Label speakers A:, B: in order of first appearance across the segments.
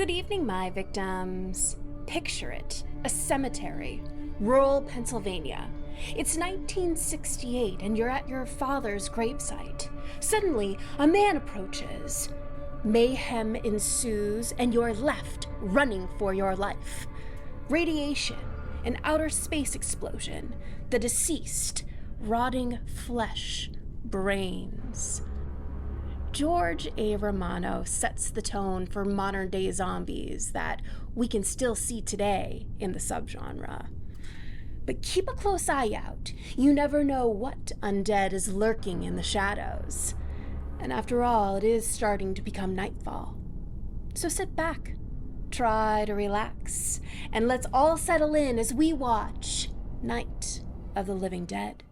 A: Good evening, my victims. Picture it, a cemetery, rural Pennsylvania. It's 1968 and you're at your father's gravesite. Suddenly, a man approaches. Mayhem ensues and you're left running for your life. Radiation, an outer space explosion, the deceased, rotting flesh, brains. George A. Romero sets the tone for modern-day zombies that we can still see today in the subgenre. But keep a close eye out. You never know what undead is lurking in the shadows. And after all, it is starting to become nightfall. So sit back, try to relax, and let's all settle in as we watch Night of the Living Dead.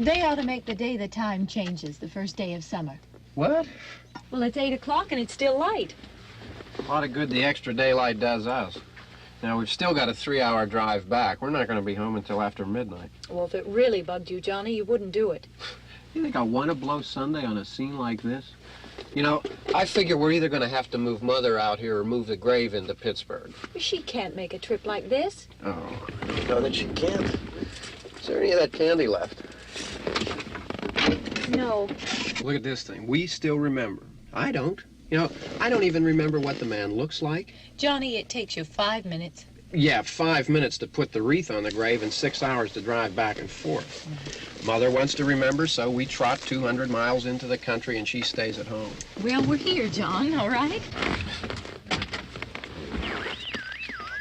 B: They ought to make the day the time changes, the first day of summer.
C: What?
B: Well, it's 8 o'clock and it's still light.
C: A lot of good the extra daylight does us. Now, we've still got a 3-hour drive back. We're not going to be home until after midnight.
B: Well, if it really bugged you, Johnny, you wouldn't do it.
C: You think I want to blow Sunday on a scene like this? You know, I figure we're either going to have to move Mother out here or move the grave into Pittsburgh.
B: She can't make a trip like this.
C: Oh, you know that she can't. Is there any of that candy left?
B: No.
C: Look at this thing. We still remember. I don't. You know, I don't even remember what the man looks like.
B: Johnny, it takes you 5 minutes.
C: Yeah, 5 minutes to put the wreath on the grave and 6 hours to drive back and forth. Mother wants to remember, so we trot 200 miles into the country and she stays at home.
B: Well, we're here, John, all right?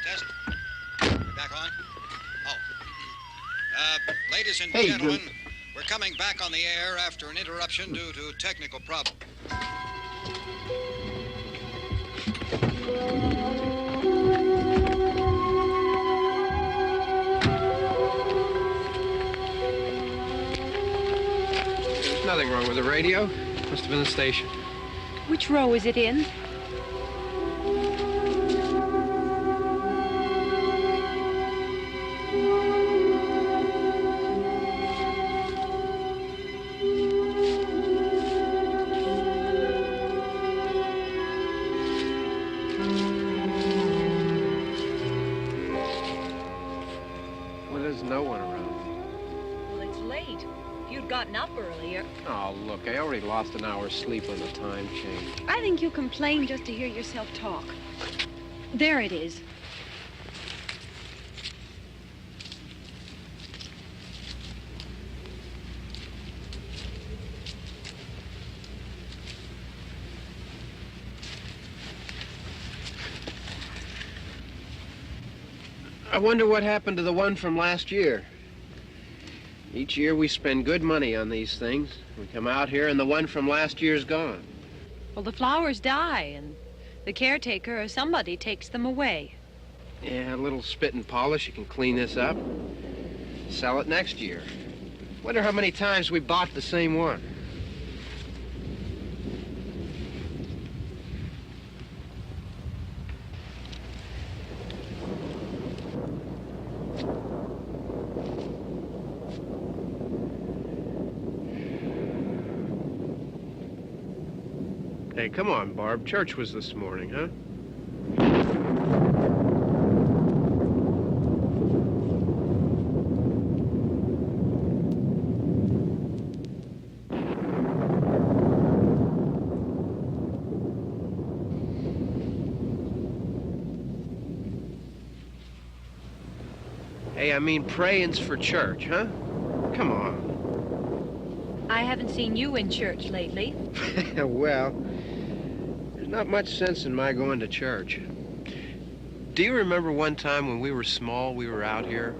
D: Test. We're back on? Oh. Ladies and gentlemen, we're coming back on the air after an interruption due to technical problem.
C: There's nothing wrong with the radio. Must have been the station.
B: Which row is it in? Gotten up earlier.
C: Oh, look, I already lost an hour's sleep on the time change.
E: I think you complain just to hear yourself talk.
B: There it is.
C: I wonder what happened to the one from last year. Each year we spend good money on these things. We come out here and the one from last year's gone.
E: Well, the flowers die, and the caretaker or somebody takes them away.
C: Yeah, a little spit and polish, you can clean this up. Sell it next year. Wonder how many times we bought the same one. Hey, come on, Barb. Church was this morning, huh? Hey, I mean praying's for church, huh? Come on.
E: I haven't seen you in church lately.
C: Well, there's not much sense in my going to church. Do you remember one time when we were small, we were out here?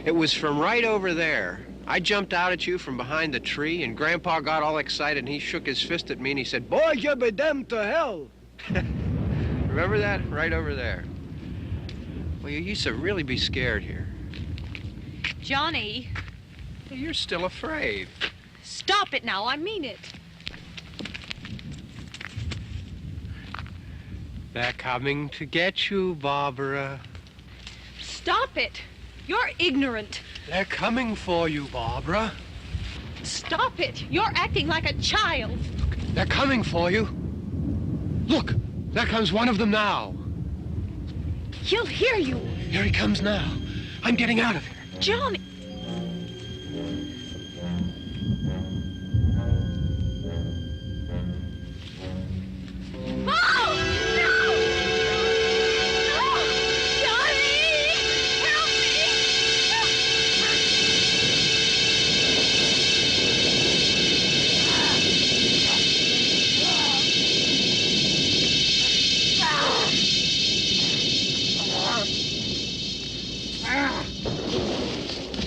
C: It was from right over there. I jumped out at you from behind the tree, and Grandpa got all excited, and he shook his fist at me, and he said, "Boy, you be damned to hell." Remember that? Right over there. Well, you used to really be scared here.
E: Johnny,
C: You're still afraid.
E: stop it now. I mean it.
C: They're coming to get you, Barbara.
E: Stop it. You're ignorant.
C: They're coming for you, Barbara.
E: Stop it. You're acting like a child.
C: They're coming for you. Look, there comes one of them now.
E: He'll hear you.
C: Here he comes now. I'm getting out of here.
E: Johnny. Oh! No! No! Johnny! Help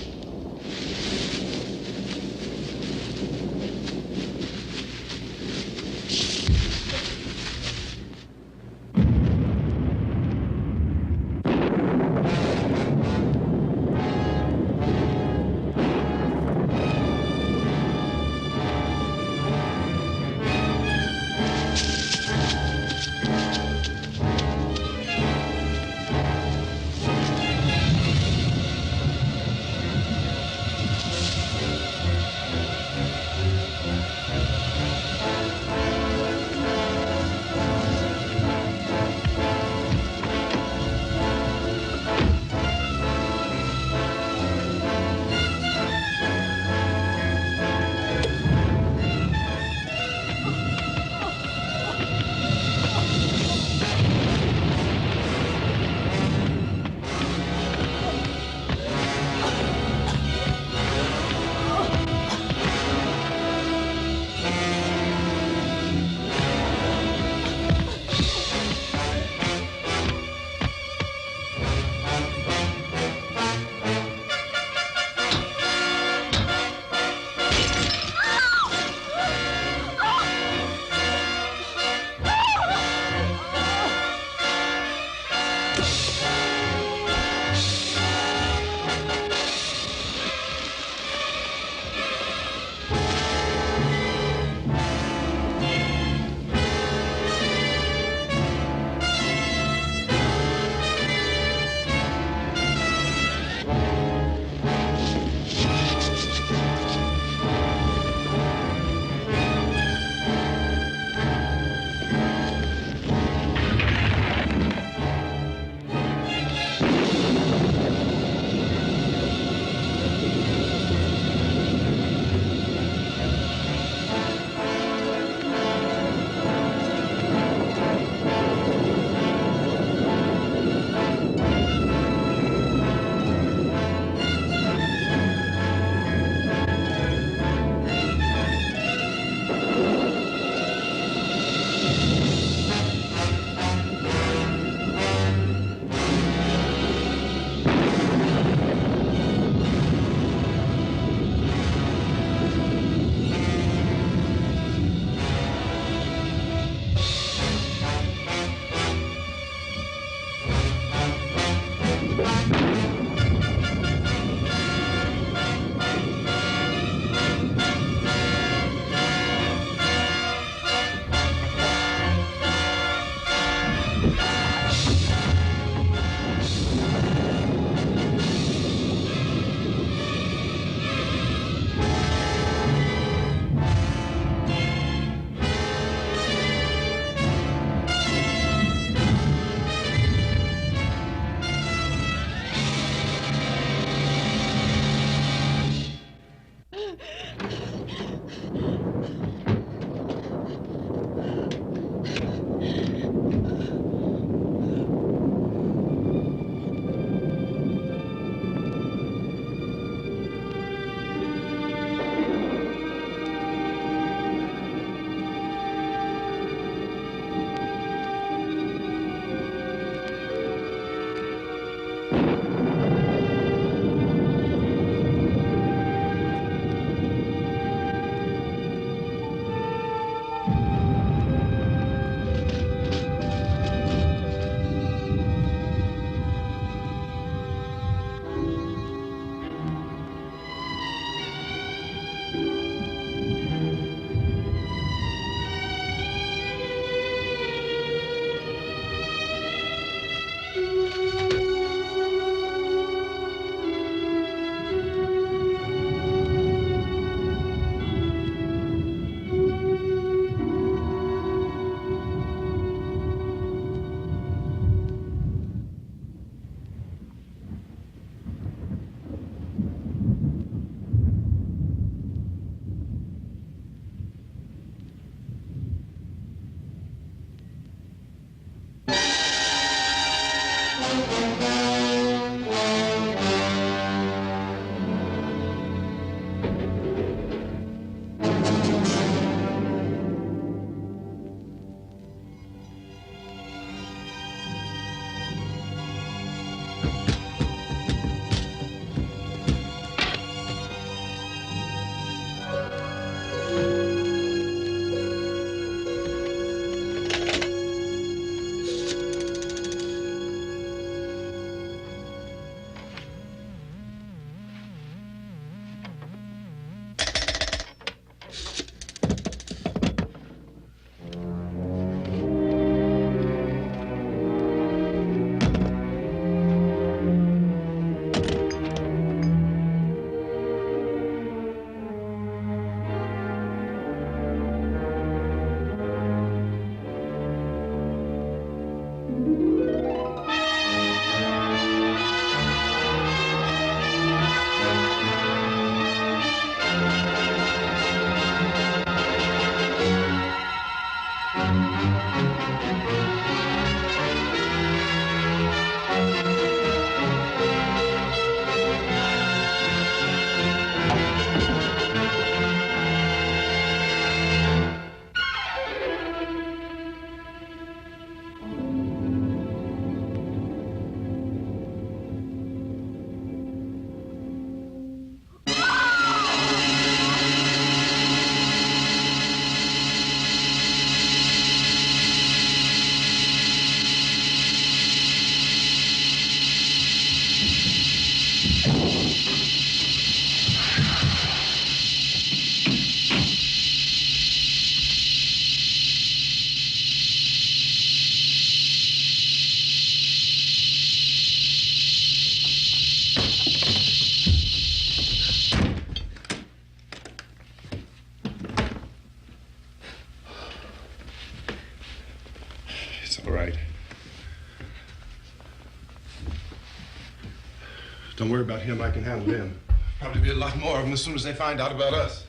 F: Don't worry about him. I can handle him. Probably be a lot more of them as soon as they find out about us.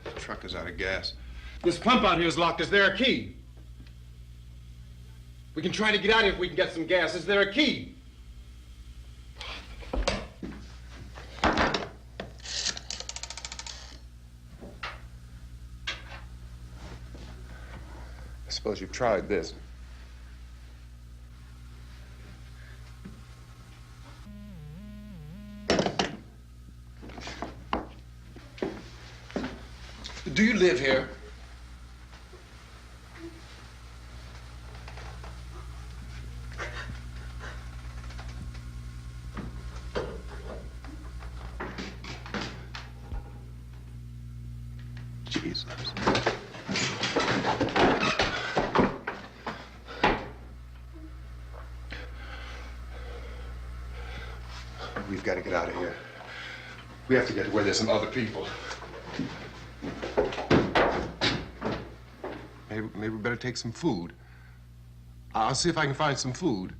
F: The truck is out of gas. This pump out here is locked. Is there a key? We can try to get out here if we can get some gas. Is there a key? I suppose you've tried this. Do you live here? Jesus. We've got to get out of here. We have to get to where there's some other people. Maybe we better take some food. I'll see if I can find some food.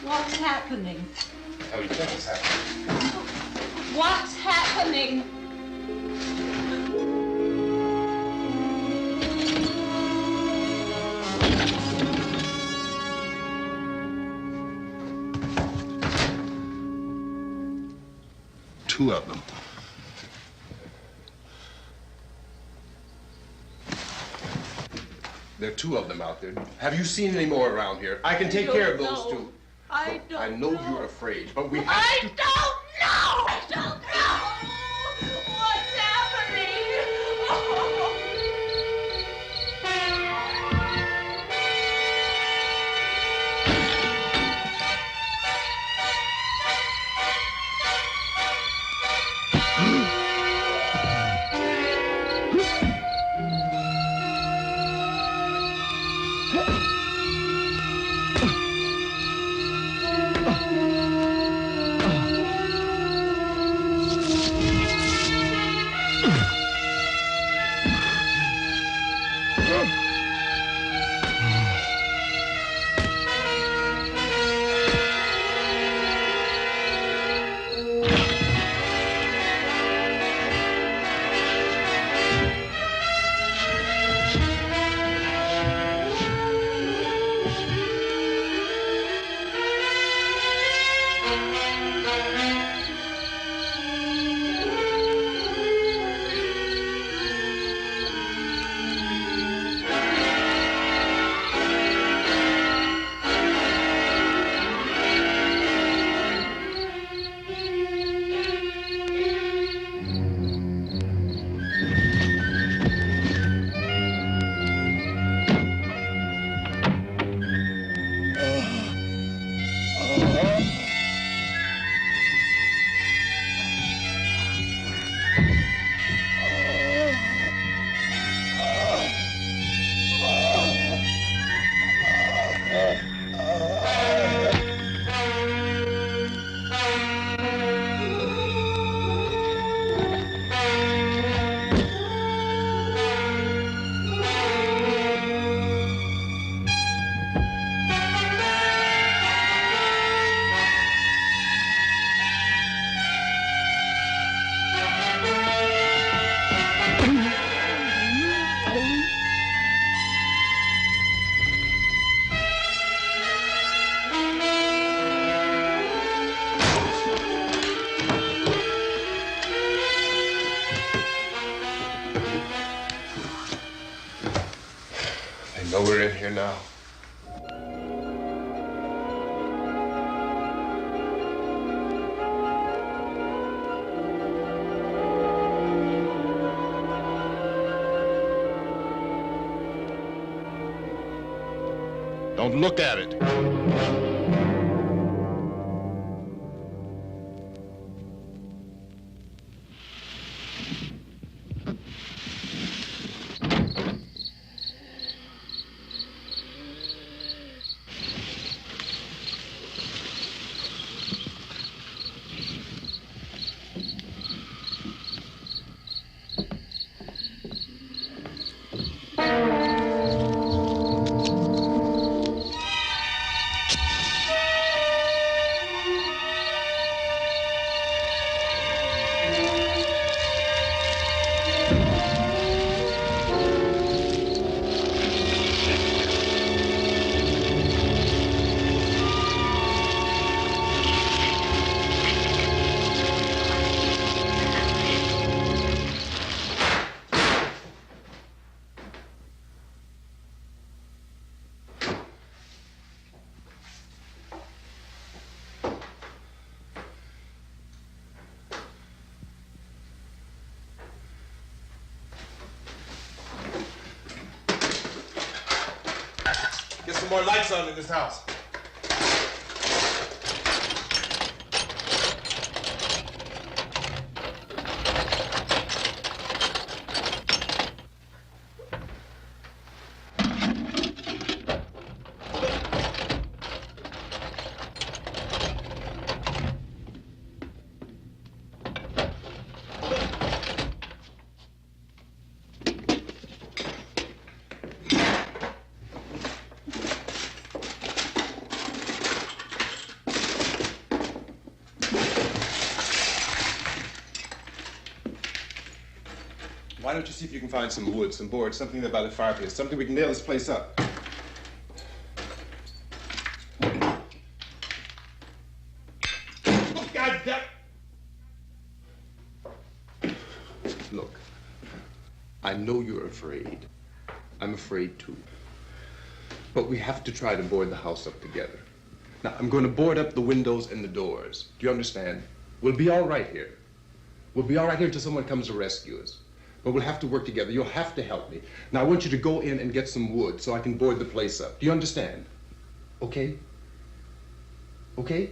G: What's happening?
F: How do you think it's happening?
G: What's happening?
F: Two of them. There are two of them out there. Have you seen any more around here? I can take care of those two.
G: I don't
F: I know you're afraid, but we have
G: I
F: to...
G: don't know! I don't know! What's happening?
F: They know we're in here now. Don't look at it.
H: Get some more lights on in this house. Why don't you see if you can find some wood, some boards, something there by the fireplace, something we can nail this place up. Oh, God damn!
F: Look, I know you're afraid. I'm afraid too. But we have to try to board the house up together. Now, I'm going to board up the windows and the doors. Do you understand? We'll be all right here. We'll be all right here until someone comes to rescue us. But we'll have to work together. You'll have to help me. Now, I want you to go in and get some wood so I can board the place up. Do you understand? Okay? Okay?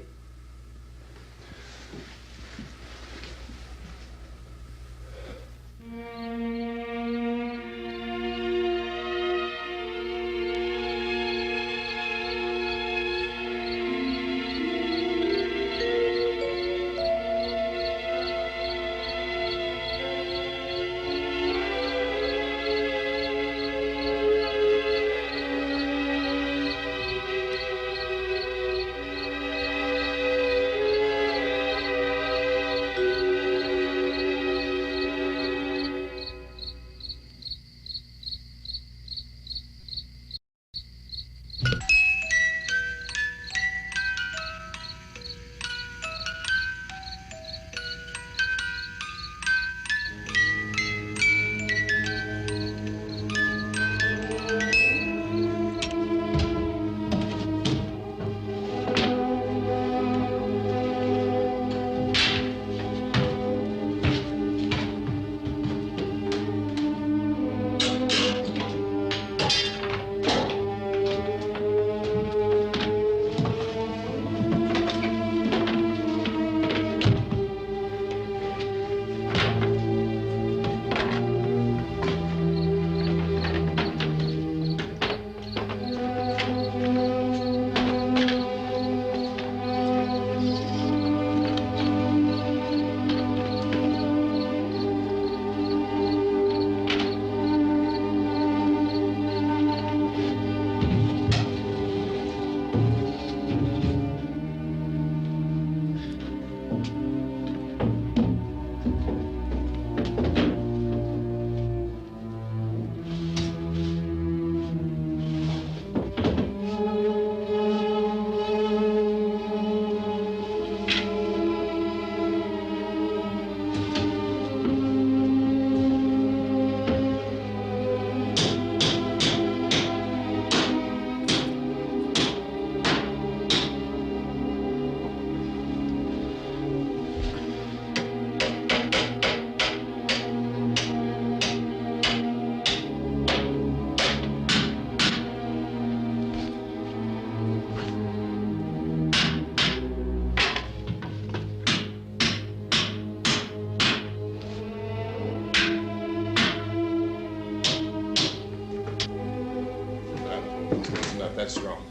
H: That's wrong.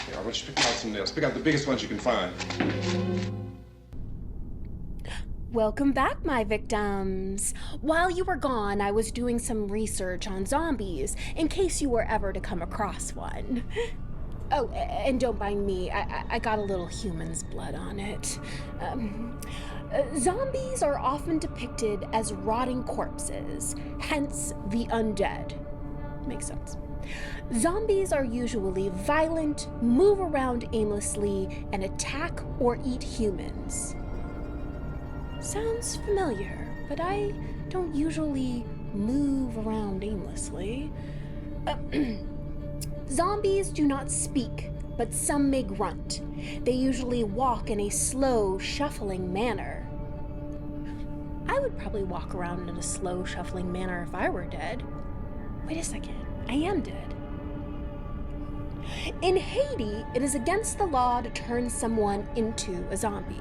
H: Here, I want you to pick out some nails. Pick out the biggest ones you can find.
A: Welcome back, my victims. While you were gone, I was doing some research on zombies, in case you were ever to come across one. Oh, and don't mind me, I got a little human's blood on it. Zombies are often depicted as rotting corpses, hence the undead. Makes sense. Zombies are usually violent, move around aimlessly, and attack or eat humans. Sounds familiar, but I don't usually move around aimlessly. Zombies do not speak, but some may grunt. They usually walk in a slow, shuffling manner. I would probably walk around in a slow, shuffling manner if I were dead. Wait a second, I am dead. In Haiti, it is against the law to turn someone into a zombie.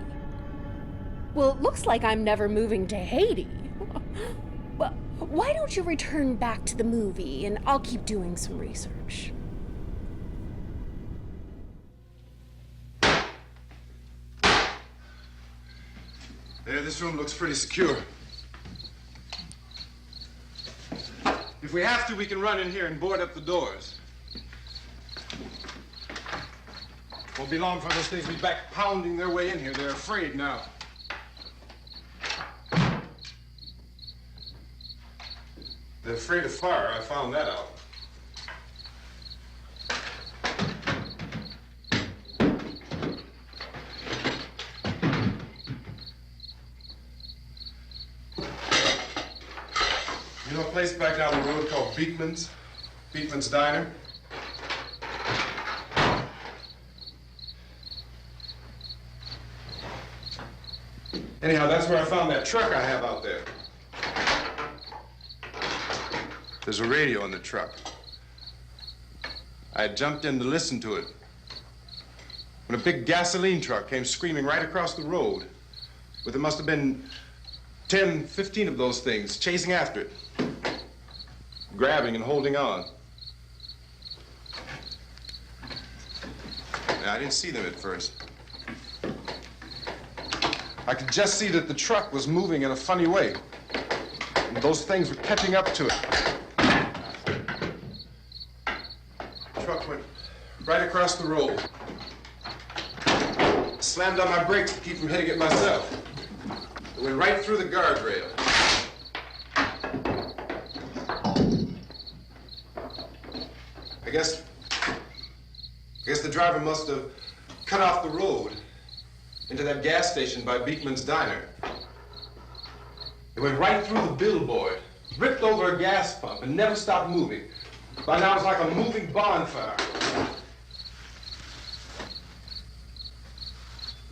A: Well, it looks like I'm never moving to Haiti. Well, why don't you return back to the movie and I'll keep doing some research.
H: There, this room looks pretty secure. If we have to, we can run in here and board up the doors. Won't be long for those things to be back pounding their way in here. They're afraid now. They're afraid of fire. I found that out. You know a place back down the road called Beekman's? Beekman's Diner? Anyhow, that's where I found that truck I have out there. There's a radio in the truck. I had jumped in to listen to it when a big gasoline truck came screaming right across the road with, it must have been 10, 15 of those things chasing after it, grabbing and holding on. Now, I didn't see them at first. I could just see that the truck was moving in a funny way, and those things were catching up to it. The truck went right across the road. Slammed on my brakes to keep from hitting it myself. It went right through the guardrail. I guess the driver must have cut off the road into that gas station by Beekman's Diner. It went right through the billboard, ripped over a gas pump, and never stopped moving. By now, it's like a moving bonfire.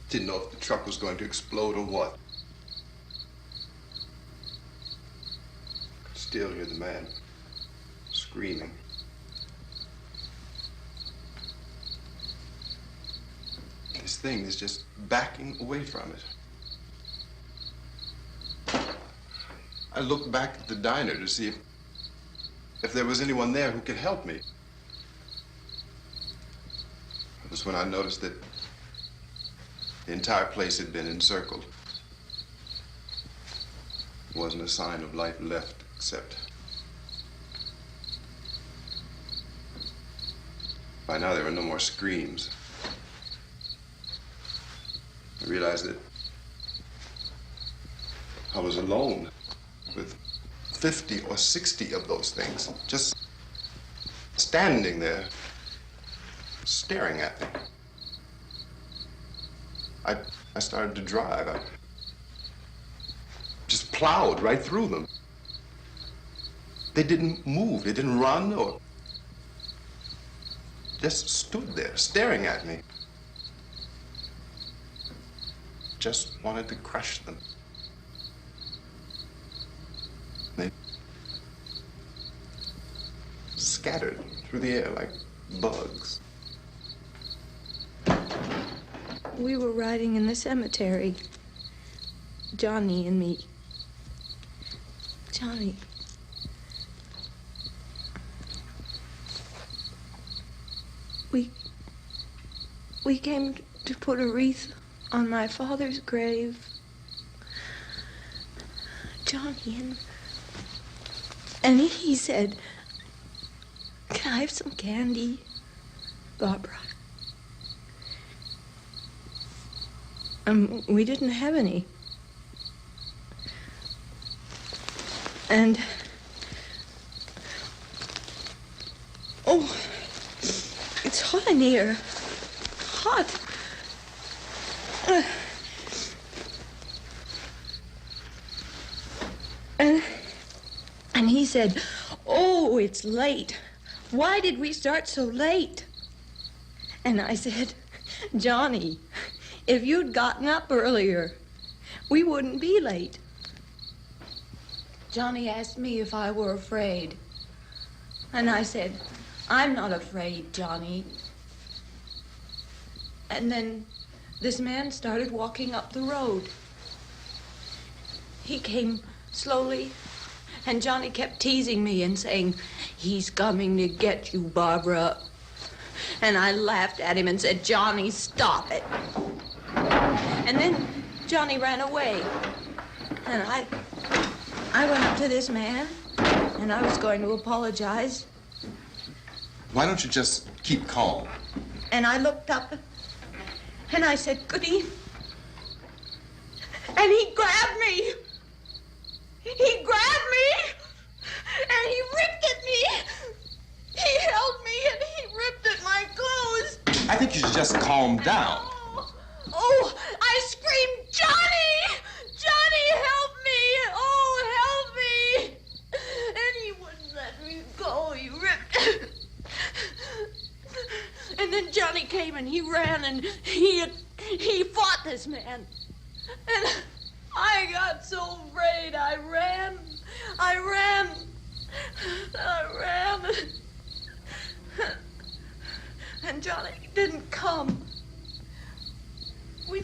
H: Didn't know if the truck was going to explode or what. Could still hear the man screaming. This thing is just backing away from it. I looked back at the diner to see if there was anyone there who could help me. It was when I noticed that the entire place had been encircled. There wasn't a sign of life left except by now there were no more screams. I realized that I was alone with 50 or 60 of those things, just standing there, staring at me. I started to drive. I just plowed right through them. They didn't move, they didn't run or just stood there, staring at me. Just wanted to crush them. They scattered through the air like bugs.
I: We were riding in the cemetery, Johnny and me. Johnny. We came to put a wreath on my father's grave. Johnny, and he said, "Can I have some candy, Barbara?" We didn't have any. And, oh, it's hot in here. Hot. And he said, "Oh, it's late. Why did we start so late?" And I said, "Johnny, if you'd gotten up earlier, we wouldn't be late." Johnny asked me if I were afraid. And I said, "I'm not afraid, Johnny." And then this man started walking up the road. He came slowly, and Johnny kept teasing me and saying, "He's coming to get you, Barbara." And I laughed at him and said, "Johnny, stop it." And then Johnny ran away. And I went up to this man, and I was going to apologize.
H: Why don't you just keep calm?
I: And I looked up, and I said, "Good evening." And he grabbed me. He grabbed me, and he ripped at me. He held me, and he ripped at my clothes.
H: I think you should just calm down.
I: Oh, I screamed, "Johnny! Johnny, help me! Oh, help me!" And he wouldn't let me go. He ripped. And then Johnny came and he ran and he fought this man. And I got so afraid. I ran. And Johnny didn't come. We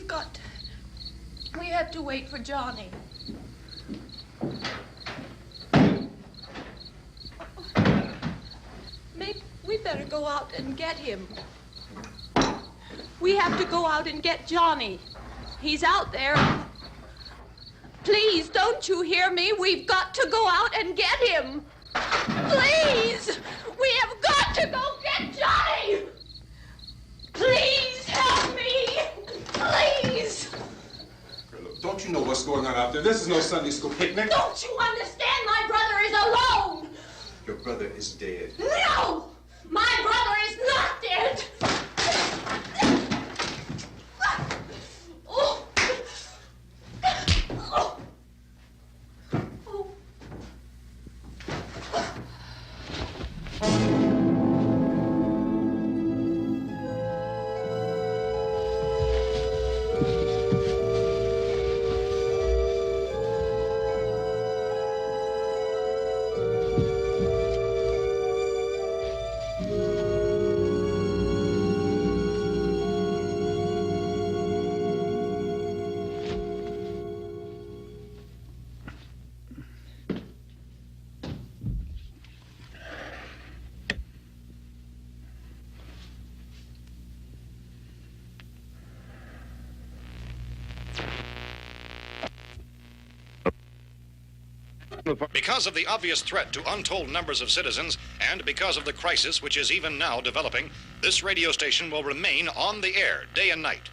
I: have to wait for Johnny. Maybe we better go out and get him. We have to go out and get Johnny. He's out there. Please, don't you hear me? We've got to go out and get him. Please! We have got to go get Johnny! Please help me! Please!
H: Don't you know what's going on out there? This is no Sunday school picnic.
G: Don't you understand? My brother is alone.
H: Your brother is dead.
G: No! My brother is not dead. Oh. Oh. Oh.
D: Because of the obvious threat to untold numbers of citizens, and because of the crisis which is even now developing, this radio station will remain on the air day and night.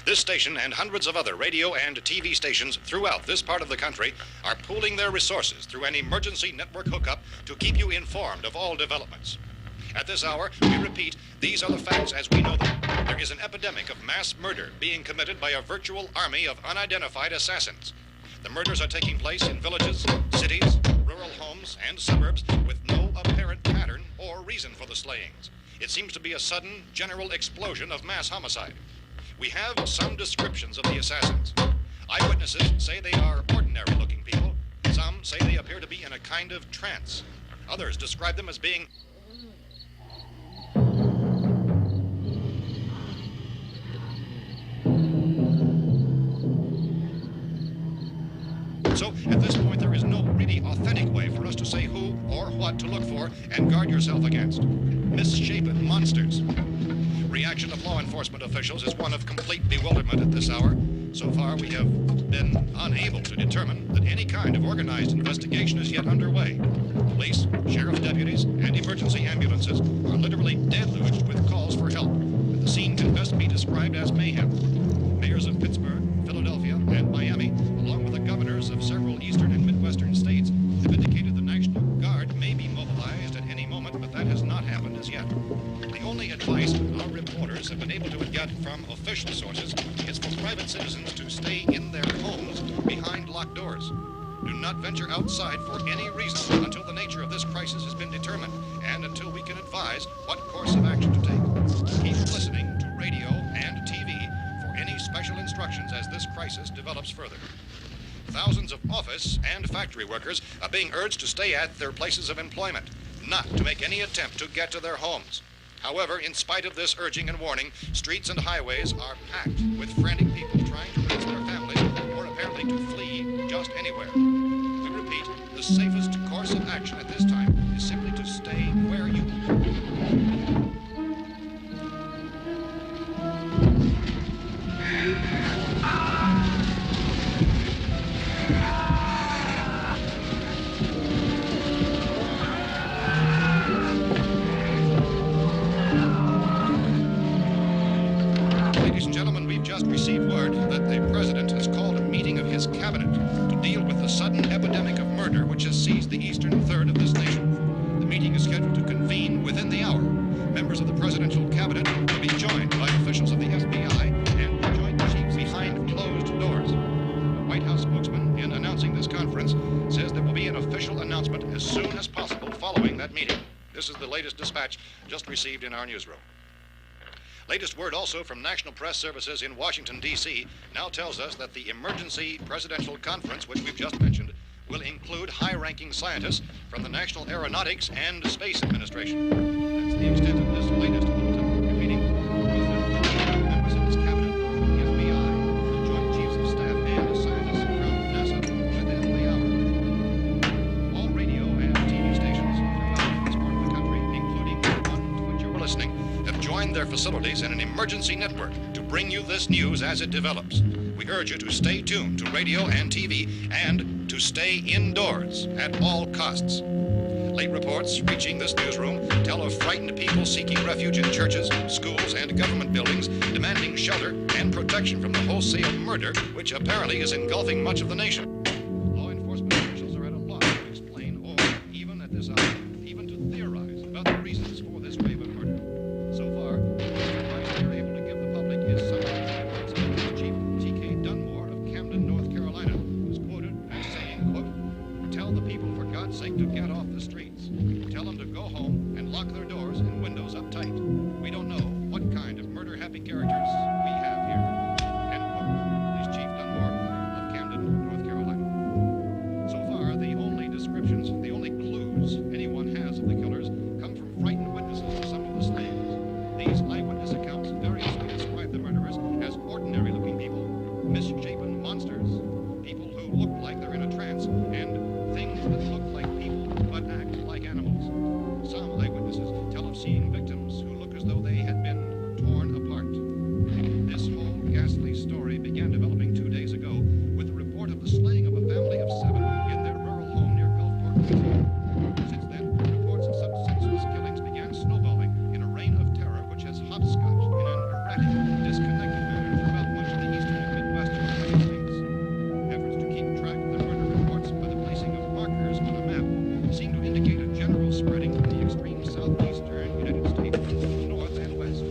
D: This station and hundreds of other radio and TV stations throughout this part of the country are pooling their resources through an emergency network hookup to keep you informed of all developments. At this hour, we repeat, these are the facts as we know them. There is an epidemic of mass murder being committed by a virtual army of unidentified assassins. The murders are taking place in villages, cities, rural homes, and suburbs with no apparent pattern or reason for the slayings. It seems to be a sudden, general explosion of mass homicide. We have some descriptions of the assassins. Eyewitnesses say they are ordinary-looking people. Some say they appear to be in a kind of trance. Others describe them as being So, at this point, there is no really authentic way for us to say who or what to look for and guard yourself against. Misshapen monsters. reaction of law enforcement officials is one of complete bewilderment at this hour. So far, we have been unable to determine that any kind of organized investigation is yet underway. Police, sheriff's deputies, and emergency ambulances are literally deluged with calls for help, and the scene can best be described as mayhem. Mayors of Pittsburgh, Philadelphia, and Miami, along with the governors of several eastern and midwestern states, have indicated the National Guard may be mobilized at any moment, but that has not happened as yet. The only advice our reporters have been able to get from official sources is for private citizens to stay in their homes behind locked doors. Do not venture outside for any reason until the nature of this crisis has been determined and until we can advise what course of action to take. Keep listening to radio and TV for any special instructions as this crisis develops further. Thousands of office and factory workers are being urged to stay at their places of employment, not to make any attempt to get to their homes. However, in spite of this urging and warning, streets and highways are packed with frantic people trying to reach their families or apparently to flee just anywhere. We repeat, the safest course of action at this time is simply to stay where you received word that the president has called a meeting of his cabinet to deal with the sudden epidemic of murder which has seized the eastern third of this nation. The meeting is scheduled to convene within the hour. Members of the presidential cabinet will be joined by officials of the FBI and joint chiefs behind closed doors. The White House spokesman, in announcing this conference, says there will be an official announcement as soon as possible following that meeting. This is the latest dispatch just received in our newsroom. Latest word also from National Press Services in Washington, D.C. now tells us that the emergency presidential conference, which we've just mentioned, will include high-ranking scientists from the National Aeronautics and Space Administration. That's the extent of this latest bulletin. Repeating, members of his cabinet, the FBI, the Joint Chiefs of Staff, and scientists from NASA within the hour. All radio and TV stations from this part of the country, including the one to which you're listening, have joined their facilities in an emergency network to bring you this news as it develops. We urge you to stay tuned to radio and TV and to stay indoors at all costs. Late reports reaching this newsroom tell of frightened people seeking refuge in churches, schools, and government buildings, demanding shelter and protection from the wholesale murder which apparently is engulfing much of the nation. Law enforcement officials are at a loss to explain or, even at this hour, even to theorize about the reasons for this wave of murder. So far, the advice they're able to give the public is something Chief T.K. Dunmore of Camden, North Carolina, who's quoted as saying, quote, "Tell the people, for God's sake, to get off the streets. Tell them to go home and lock their doors and windows up tight. We don't know what kind of murder-happy characters we have here." End quote. This Chief Dunmore of Camden, North Carolina. So far, the only descriptions, the only clues anyone has of the killers come from frightened witnesses to some of the slayings. These eyewitness accounts variously describe the murderers as ordinary-looking people, misshapen monsters, people who look like they're in a trance, and things that look like people but act like animals. Some eyewitnesses tell of seeing victims who look as though they had been torn apart. This whole ghastly story began developing 2 days ago with the report of the slaying of a family of 7 in their rural home near Gulfport, Louisiana. Since then, reports of such senseless killings began snowballing in a reign of terror which has hopscotched in an erratic, disconnected manner throughout much of the eastern and midwestern United States. Efforts to keep track of the murder reports by the placing of markers on a map seem to indicate a general spreading from the extreme southeastern United States to the north and west.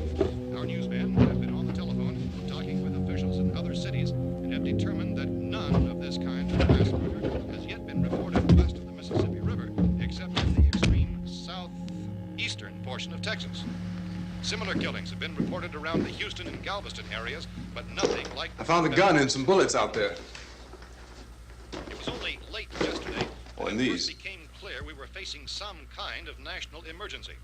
D: Our newsmen have been on the telephone talking with officials in other cities and have determined that none of this kind of mass murder has yet been reported west of the Mississippi River, except in the extreme southeastern portion of Texas. Similar killings have been reported around the Houston and Galveston areas, but nothing like...
H: I found a gun and some bullets out there.
D: It was only late yesterday
H: Oh, and
D: when it
H: these.
D: first became clear we were facing some kind of national emergency.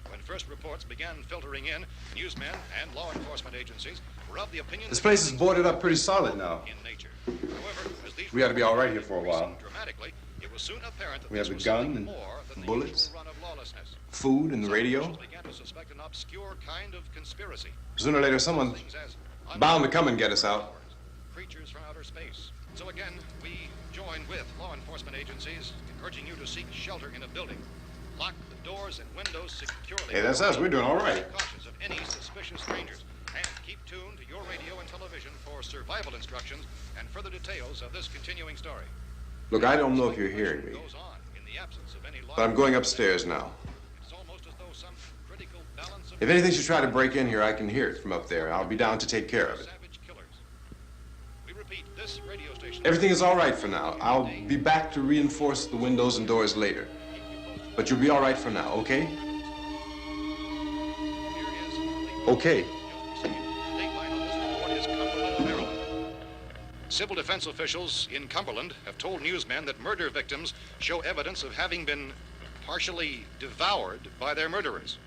D: When first reports began filtering in, newsmen and law enforcement agencies were of the opinion
H: This
D: that
H: place is
D: things
H: boarded
D: were
H: up pretty solid now.
D: in nature. However, as these
H: We ought to be all right here for a
D: reports
H: while.
D: increased dramatically, it was soon apparent that
H: We have
D: this
H: the
D: was
H: gun
D: something
H: and
D: more than the
H: bullets,
D: usual run of lawlessness.
H: food, and the
D: Some
H: radio.
D: officials began to suspect an obscure kind of conspiracy.
H: Sooner or later, someone's
D: Things as
H: bound to come and get us out.
D: creatures from outer space. So again, we join with law enforcement agencies in urging you to seek shelter in a building. Lock the doors and windows securely.
H: Hey, that's us. We're doing all right.
D: Be cautious of any suspicious strangers. And keep tuned to your radio and television for survival instructions and further details of this continuing story.
H: Look, I don't know if you're hearing me,
D: Goes on in the absence of any law.
H: but I'm going upstairs now.
D: It's almost as though some critical balance of
H: If anything should try to break in here, I can hear it from up there. I'll be down to take care of it.
D: savage killers. We repeat, this radio station.
H: Everything is all right for now. I'll be back to reinforce the windows and doors later. But you'll be all right for now, okay? Okay.
D: Civil defense officials in Cumberland have told newsmen that murder victims show evidence of having been partially devoured by their murderers.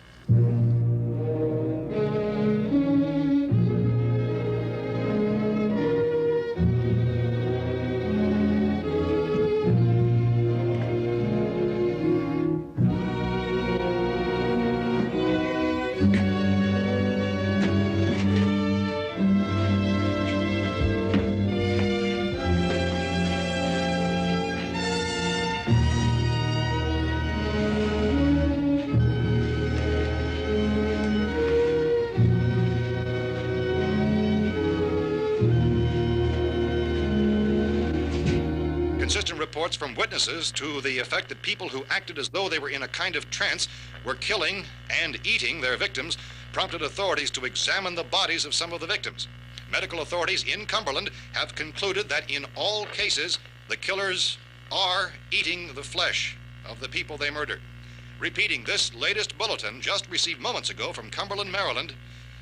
D: Consistent reports from witnesses to the effect that people who acted as though they were in a kind of trance were killing and eating their victims prompted authorities to examine the bodies of some of the victims. Medical authorities in Cumberland have concluded that in all cases, the killers are eating the flesh of the people they murdered. Repeating this latest bulletin just received moments ago from Cumberland, Maryland,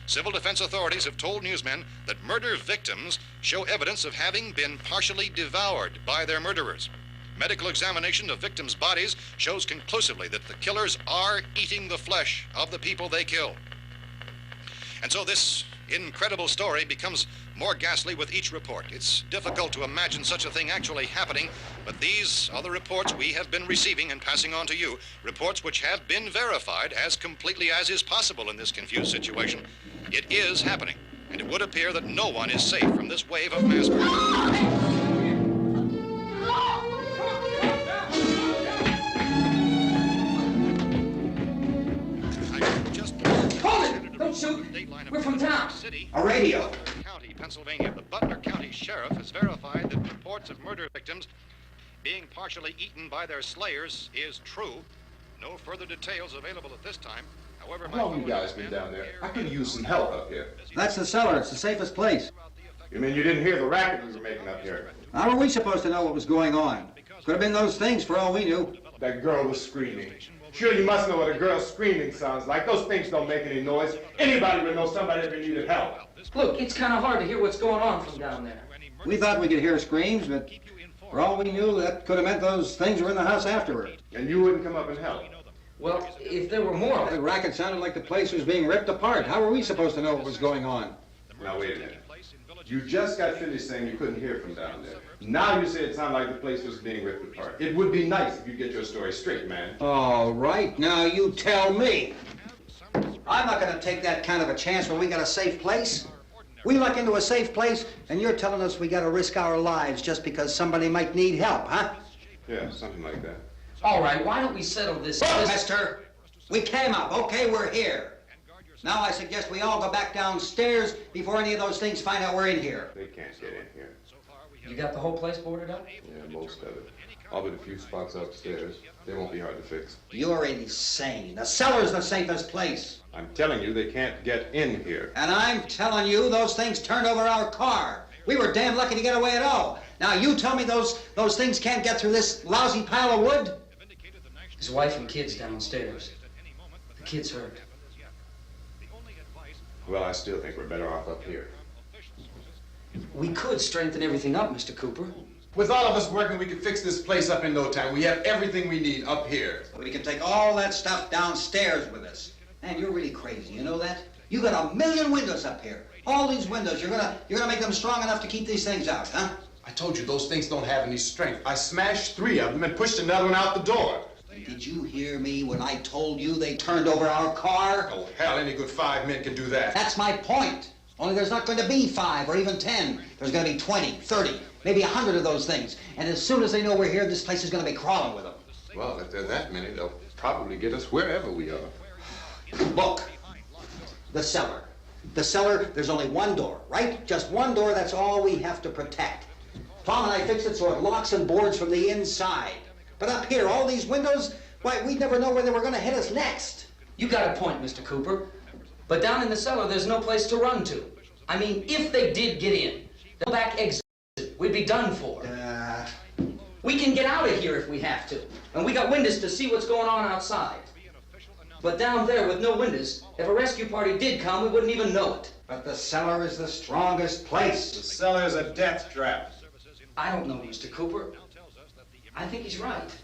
D: civil defense authorities have told newsmen that murder victims show evidence of having been partially devoured by their murderers. Medical examination of victims' bodies shows conclusively that the killers are eating the flesh of the people they kill. And so this incredible story becomes more ghastly with each report. It's difficult to imagine such a thing actually happening, but these are the reports we have been receiving and passing on to you, reports which have been verified as completely as is possible in this confused situation. It is happening, and it would appear that no one is safe from this wave of mass murder.
J: Don't shoot! We're from town.
D: A
J: radio.
D: County, Pennsylvania. The Butler County Sheriff has verified that reports of murder victims being partially eaten by their slayers is true. No further details available at this time. However,
H: How long have you guys been down there? I could use some help up here.
J: That's the cellar. It's the safest place.
H: You mean you didn't hear the racket we were making up here?
J: How were we supposed to know what was going on? Could have been those things for all we knew.
H: That girl was screaming. Sure, you must know what a girl screaming sounds like. Those things don't make any noise. Anybody would know somebody ever needed help.
J: Look, it's kind of hard to hear what's going on from down there. We thought we could hear screams, but for all we knew, that could have meant those things were in the house afterward.
H: And you wouldn't come up and help?
J: Well, if there were more. The racket sounded like the place was being ripped apart. How were we supposed to know what was going on?
H: Now, wait a minute. You just got finished saying you couldn't hear from down there. Now you say it sounded like the place was being ripped apart. It would be nice if you get your story straight, man.
J: All right, now you tell me. I'm not going to take that kind of a chance when we got a safe place. We luck into a safe place, and you're telling us we got to risk our lives just because somebody might need help, huh?
H: Yeah, something like that.
J: All right, why don't we settle this? Look, mister, we came up. Okay, we're here. Now I suggest we all go back downstairs before any of those things find out we're in here.
H: They can't get in here.
J: You got the whole place boarded up?
H: Yeah, most of it. All but a few spots upstairs. They won't be hard to fix.
J: You're insane. The cellar's the safest place.
H: I'm telling you, they can't get in here.
J: And I'm telling you, those things turned over our car. We were damn lucky to get away at all. Now you tell me those things can't get through this lousy pile of wood? His wife and kids downstairs. The kids hurt.
H: Well, I still think we're better off up here.
J: We could strengthen everything up, Mr. Cooper.
H: With all of us working, we can fix this place up in no time. We have everything we need up here.
J: We can take all that stuff downstairs with us. Man, you're really crazy, you know that? You got 1 million windows up here. All these windows, you're gonna make them strong enough to keep these things out, huh?
H: I told you those things don't have any strength. I smashed 3 of them and pushed another one out the door.
J: Did you hear me when I told you they turned over our car?
H: Oh, hell, any good 5 men can do that.
J: That's my point. Only there's not going to be 5 or even 10. There's going to be 20, 30, maybe 100 of those things. And as soon as they know we're here, this place is going to be crawling with them.
H: Well, if there are that many, they'll probably get us wherever we are.
J: Look, the cellar. The cellar, there's only one door, right? Just one door, that's all we have to protect. Tom and I fixed it so it locks and boards from the inside. But up here, all these windows, why, we'd never know where they were going to hit us next.
K: You got a point, Mr. Cooper. But down in the cellar, there's no place to run to. I mean, if they did get in, the back exit, we'd be done for. We can get out of here if we have to. And we got windows to see what's going on outside. But down there with no windows, if a rescue party did come, we wouldn't even know it.
J: But the cellar is the strongest place.
H: The cellar is a death trap.
K: I don't know, Mr. Cooper. I think he's right.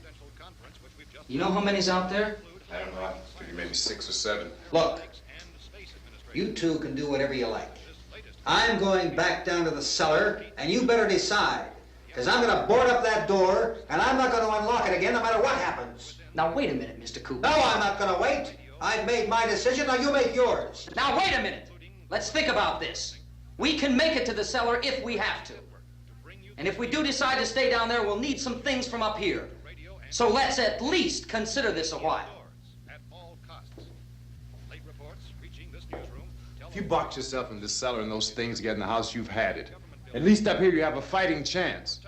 K: You know how many's out there?
H: I don't know. I figure maybe 6 or 7.
J: Look, you two can do whatever you like. I'm going back down to the cellar, and you better decide. Because I'm going to board up that door, and I'm not going to unlock it again no matter what happens.
K: Now, wait a minute, Mr. Cooper.
J: No, I'm not going to wait. I've made my decision, now you make yours.
K: Now, wait a minute. Let's think about this. We can make it to the cellar if we have to. And if we do decide to stay down there, we'll need some things from up here. So let's at least consider this a while.
H: If you box yourself in this cellar and those things get in the house, you've had it. At least up here you have a fighting chance.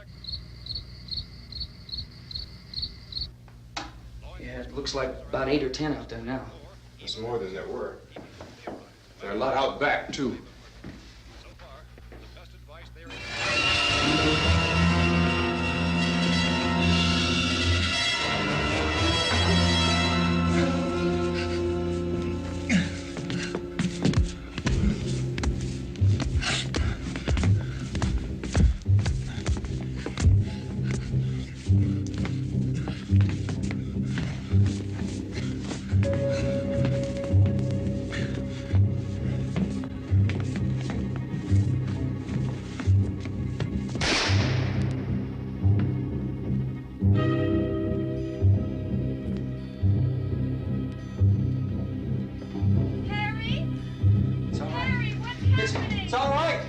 K: Yeah, it looks like about 8 or 10 out there now.
H: There's more than there were. There are a lot out back, too.
J: It's all right.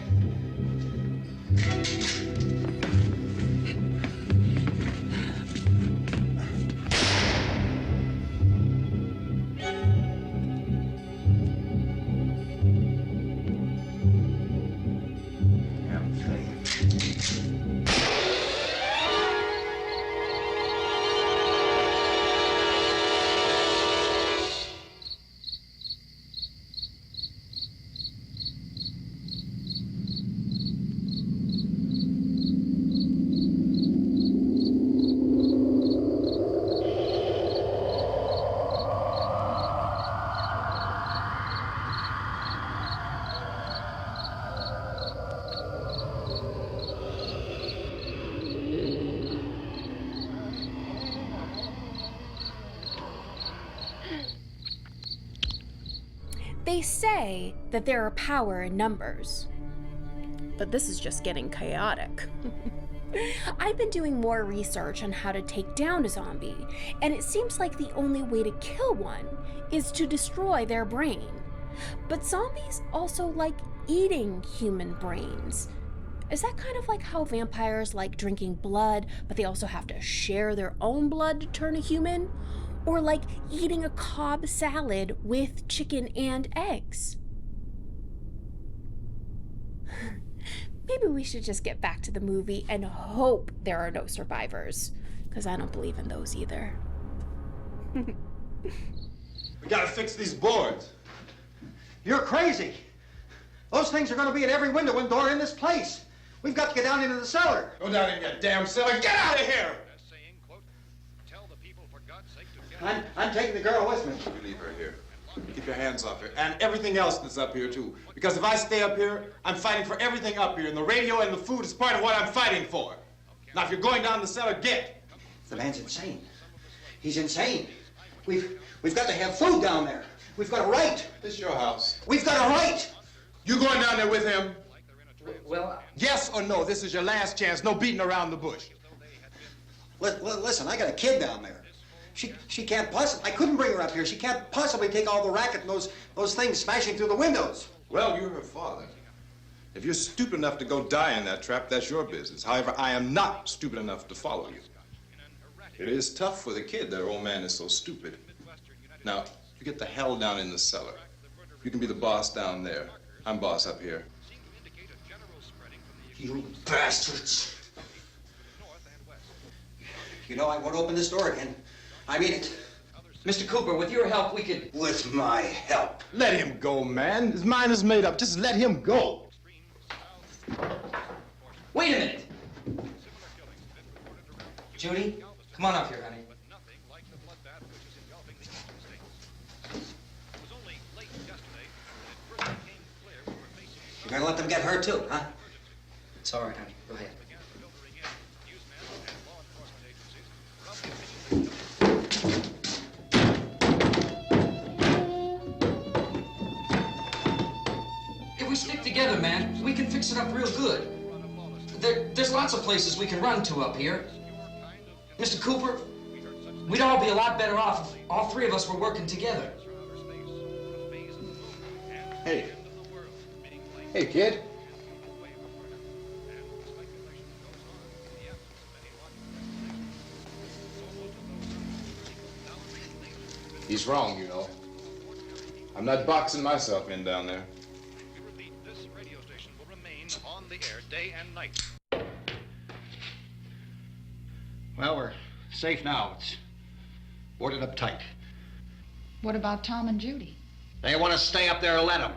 A: They say that there are power in numbers, but this is just getting chaotic. I've been doing more research on how to take down a zombie, and it seems like the only way to kill one is to destroy their brain. But zombies also like eating human brains. Is that kind of like how vampires like drinking blood, but they also have to share their own blood to turn a human? Or like eating a Cobb salad with chicken and eggs? Maybe we should just get back to the movie and hope there are no survivors, because I don't believe in those either.
H: We gotta fix these boards.
J: You're crazy. Those things are going to be at every window and door in this place. We've got to get down into the cellar.
H: Go down in that damn cellar. Get out of here!
J: I'm taking the girl with me.
H: You leave her here. Keep your hands off her. And everything else that's up here, too. Because if I stay up here, I'm fighting for everything up here. And the radio and the food is part of what I'm fighting for. Now, if you're going down the cellar, get.
J: The man's insane. He's insane. We've got to have food down there. We've got a right.
H: This is your house.
J: We've got a right.
H: You going down there with him?
K: Well...
H: Yes or no, this is your last chance. No beating around the bush.
J: Listen, I got a kid down there. She can't possibly... I couldn't bring her up here. She can't possibly take all the racket and those things smashing through the windows.
H: Well, you're her father. If you're stupid enough to go die in that trap, that's your business. However, I am not stupid enough to follow you. It is tough for the kid that her old man is so stupid. Now, you get the hell down in the cellar. You can be the boss down there. I'm boss up here.
J: You bastards. You know, I won't open this door again. I mean it.
K: Mr. Cooper, with your help, we could...
J: With my help.
H: Let him go, man. His mind is made up. Just let him go.
K: Wait a minute. Judy, come on up here, honey.
J: You're gonna let them get hurt too, huh?
K: It's all right, honey. Go ahead. If we stick together, man, we can fix it up real good. There's lots of places we can run to up here. Mr. Cooper, we'd all be a lot better off if all three of us were working together.
H: Hey. Hey, kid. He's wrong, you know. I'm not boxing myself in down there.
D: This radio station will remain on the air day and night.
L: Well, we're safe now. It's boarded up tight.
B: What about Tom and Judy?
L: They want to stay up there, let them.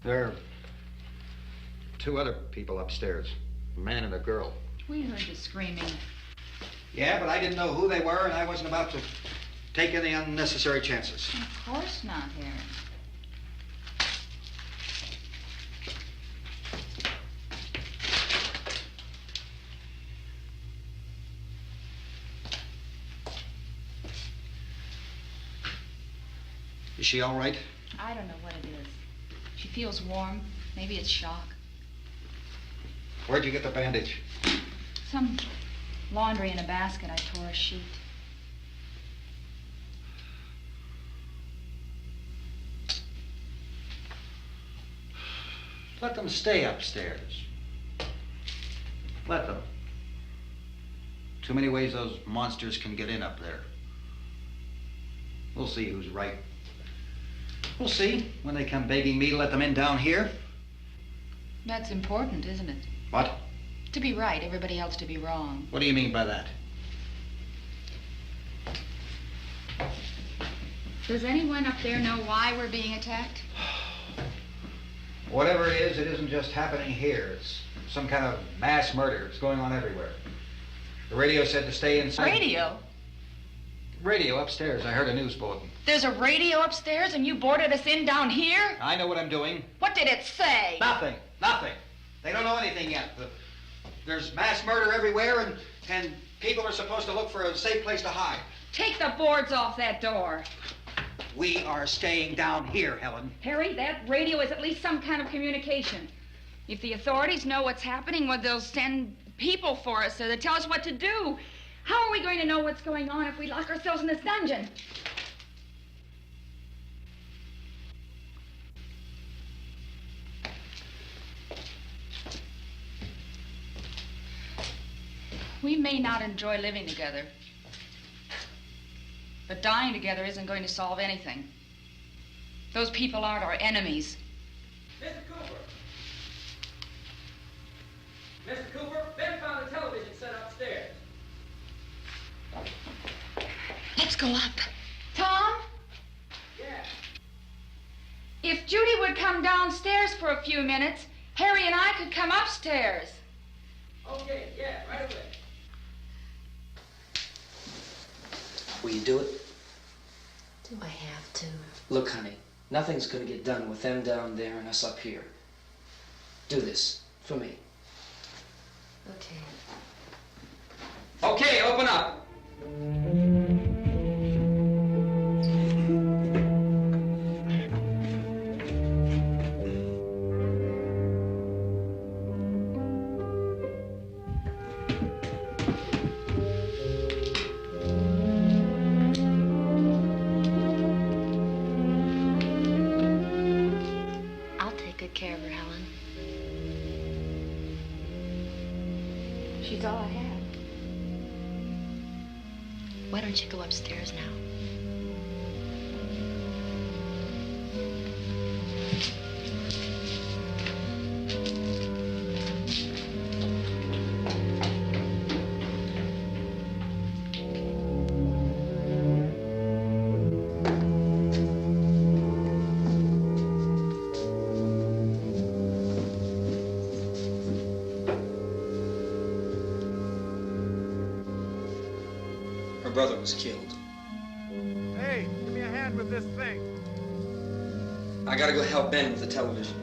L: There are two other people upstairs, a man and a girl.
B: We heard the screaming.
L: Yeah, but I didn't know who they were, and I wasn't about to take any unnecessary chances.
B: Of course not, Harry.
L: Is she all right?
B: I don't know what it is. She feels warm. Maybe it's shock.
L: Where'd you get the bandage?
B: Some laundry in a basket. I tore a sheet.
L: Let them stay upstairs. Let them. Too many ways those monsters can get in up there. We'll see who's right. We'll see when they come begging me to let them in down here.
B: That's important, isn't it?
L: What?
B: To be right, everybody else to be wrong.
L: What do you mean by that?
B: Does anyone up there know why we're being attacked?
L: Whatever it isn't just happening here. It's some kind of mass murder. It's going on everywhere. The radio said to stay inside.
B: Radio?
L: Radio upstairs. I heard a news bulletin.
B: There's a radio upstairs and you boarded us in down here?
L: I know what I'm doing.
B: What did it say?
L: Nothing. Nothing. They don't know anything yet. There's mass murder everywhere, and people are supposed to look for a safe place to hide.
B: Take the boards off that door.
L: We are staying down here, Helen.
B: Harry, that radio is at least some kind of communication. If the authorities know what's happening, well, they'll send people for us so they'll tell us what to do. How are we going to know what's going on if we lock ourselves in this dungeon? We may not enjoy living together, but dying together isn't going to solve anything. Those people aren't our enemies.
K: Mr. Cooper! Mr. Cooper, Ben found a television set upstairs.
B: Let's go up. Tom?
K: Yeah.
B: If Judy would come downstairs for a few minutes, Harry and I could come upstairs.
K: Okay, yeah, right away.
M: Will you do it?
N: Do I have to?
M: Look, honey, nothing's gonna get done with them down there and us up here. Do this for me.
N: Okay.
K: Okay, open up.
N: Why don't you go upstairs now?
J: Her brother was killed.
O: Hey, give me a hand with this thing.
J: I gotta go help Ben with the television.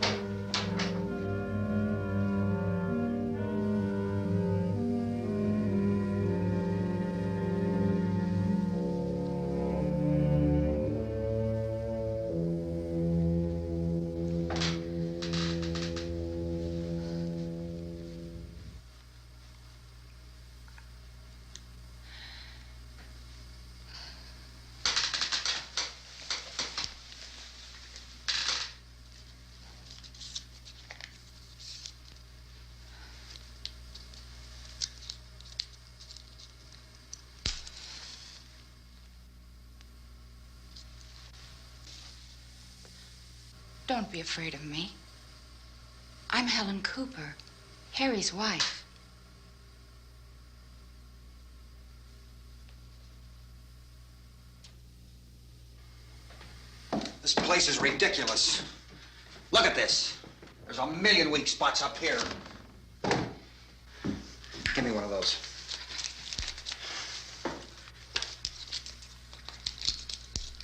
B: Don't be afraid of me. I'm Helen Cooper, Harry's wife.
J: This place is ridiculous. Look at this. There's a million weak spots up here. Give me one of those.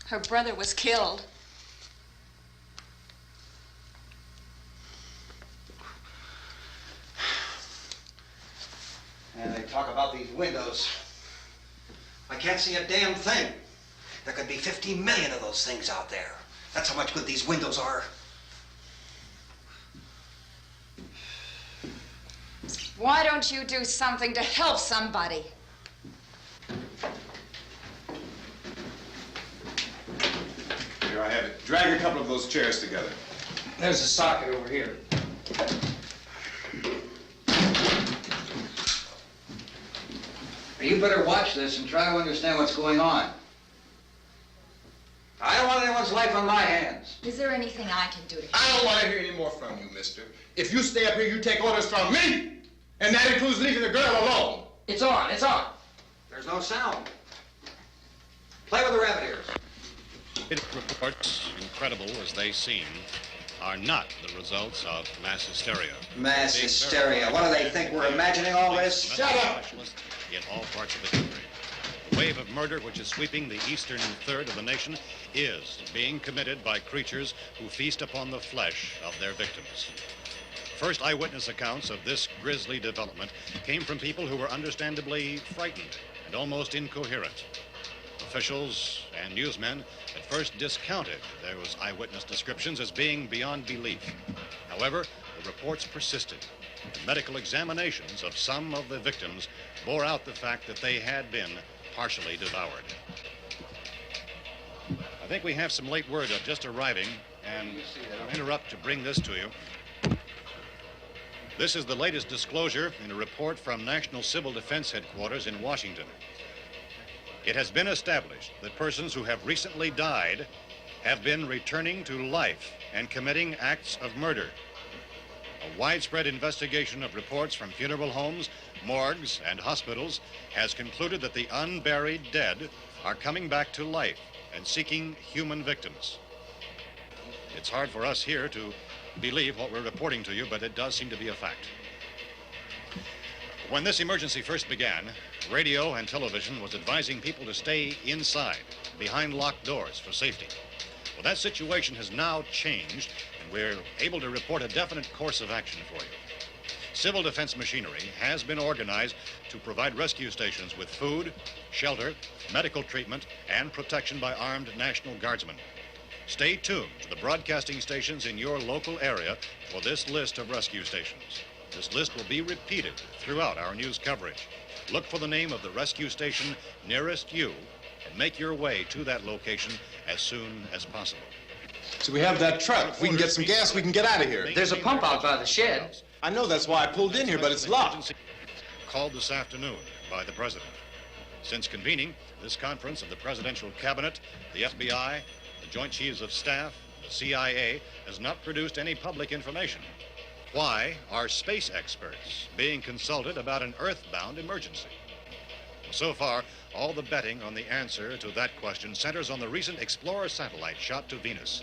B: Her brother was killed.
J: And they talk about these windows. I can't see a damn thing. There could be 15 million of those things out there. That's how much good these windows are.
B: Why don't you do something to help somebody?
H: Here I have it. Drag a couple of those chairs together.
J: There's a socket over here. You better watch this and try to understand what's going on. I don't want anyone's life on my hands.
B: Is there anything I can do to help?
H: I don't want to hear any more from you, mister. If you stay up here, you take orders from me. And that includes leaving the girl alone.
J: It's on, it's on. There's no sound. Play with the rabbit ears.
D: Reports, incredible as they seem, are not the results of mass hysteria.
J: Mass hysteria. What do they think? We're imagining all this? Shut up!
D: In all parts of the country. The wave of murder which is sweeping the eastern third of the nation is being committed by creatures who feast upon the flesh of their victims. First eyewitness accounts of this grisly development came from people who were understandably frightened and almost incoherent. Officials and newsmen at first discounted those eyewitness descriptions as being beyond belief. However, the reports persisted. The medical examinations of some of the victims bore out the fact that they had been partially devoured. I think we have some late word just arriving, and I'll interrupt to bring this to you. This is the latest disclosure in a report from National Civil Defense Headquarters in Washington. It has been established that persons who have recently died have been returning to life and committing acts of murder. A widespread investigation of reports from funeral homes, morgues, and hospitals has concluded that the unburied dead are coming back to life and seeking human victims. It's hard for us here to believe what we're reporting to you, but it does seem to be a fact. When this emergency first began, radio and television was advising people to stay inside, behind locked doors for safety. Well, that situation has now changed, and we're able to report a definite course of action for you. Civil defense machinery has been organized to provide rescue stations with food, shelter, medical treatment, and protection by armed National Guardsmen. Stay tuned to the broadcasting stations in your local area for this list of rescue stations. This list will be repeated throughout our news coverage. Look for the name of the rescue station nearest you and make your way to that location as soon as possible.
H: So we have that truck. If we can get some gas, we can get out of here.
K: There's a pump out by the shed.
H: I know, that's why I pulled in here, but it's locked.
D: Called this afternoon by the president. Since convening this conference of the Presidential Cabinet, the FBI, the Joint Chiefs of Staff, the CIA has not produced any public information. Why are space experts being consulted about an earthbound emergency? So far, all the betting on the answer to that question centers on the recent Explorer satellite shot to Venus.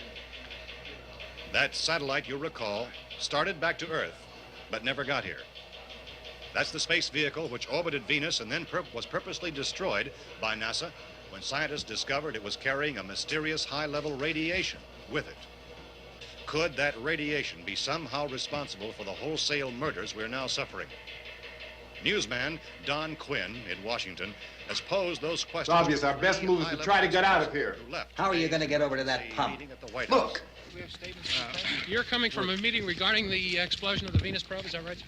D: That satellite, you'll recall, started back to Earth, but never got here. That's the space vehicle which orbited Venus and then was purposely destroyed by NASA when scientists discovered it was carrying a mysterious high-level radiation with it. Could that radiation be somehow responsible for the wholesale murders we're now suffering? Newsman Don Quinn in Washington has posed those questions.
H: It's obvious our best move is to try to get out of here.
J: How are you going to get over to that pump? Look!
P: You're coming from a meeting regarding the explosion of the Venus probe, is that right?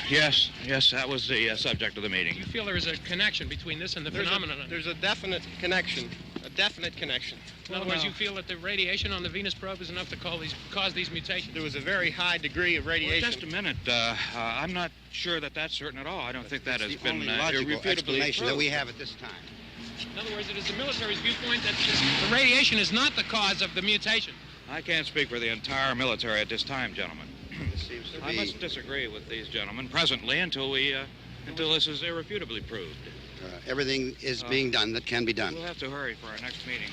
Q: Yes, that was the subject of the meeting.
P: You feel there is a connection between this and the phenomenon?
R: There's a definite connection.
P: In other words, you feel that the radiation on the Venus probe is enough to cause these mutations?
R: There was a very high degree of radiation.
Q: Well, just a minute. I'm not sure that that's certain at all. I don't think that has been
L: logical explanation that we
Q: proved.
L: have at this time.
P: In other words, it is the military's viewpoint that the radiation is not the cause of the mutation.
Q: I can't speak for the entire military at this time, gentlemen.
L: This seems to
Q: I must disagree with these gentlemen presently until this is irrefutably proved.
L: Everything is being done that can be done.
Q: We'll have to hurry for our next meeting.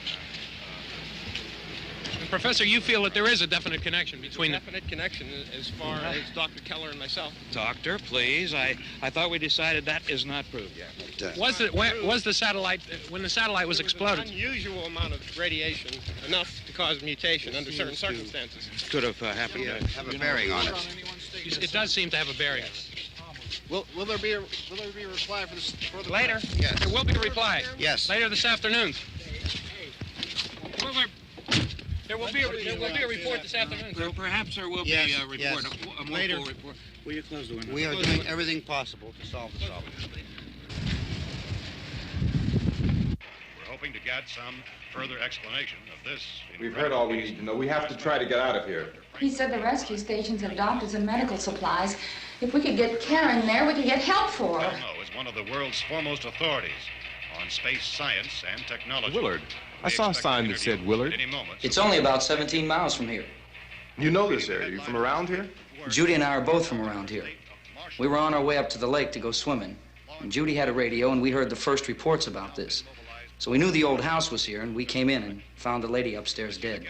P: Professor, you feel that there is a definite connection between
R: There's a definite connection as far as Dr. Keller and myself.
Q: Doctor, please. I thought we decided that is not proved yet.
P: Was the satellite, when the satellite was exploded?
R: An unusual amount of radiation, enough to cause mutation under certain circumstances.
Q: Could have happened.
L: Have a bearing on it.
P: It does seem to have a bearing on it.
O: Will there be a reply for the
P: Later?
L: Yes.
P: There will be a reply.
L: Yes.
P: Later this afternoon. There will be a report this afternoon.
Q: Well, perhaps there will be a report,
L: yes.
Q: a more
L: Later.
Q: full report. Will you close the window?
L: We are doing everything possible to solve the problem.
D: We're hoping to get some further explanation of this.
H: We've heard all we need to know. We have to try to get out of here.
B: He said the rescue stations have doctors and medical supplies. If we could get care in there, we could get help for her.
D: Romero is one of the world's foremost authorities on space science and technology.
H: Willard. I saw a sign that said Willard.
M: It's only about 17 miles from here.
H: You know this area. You from around here?
M: Judy and I are both from around here. We were on our way up to the lake to go swimming, and Judy had a radio, and we heard the first reports about this. So we knew the old house was here, and we came in and found the lady upstairs dead.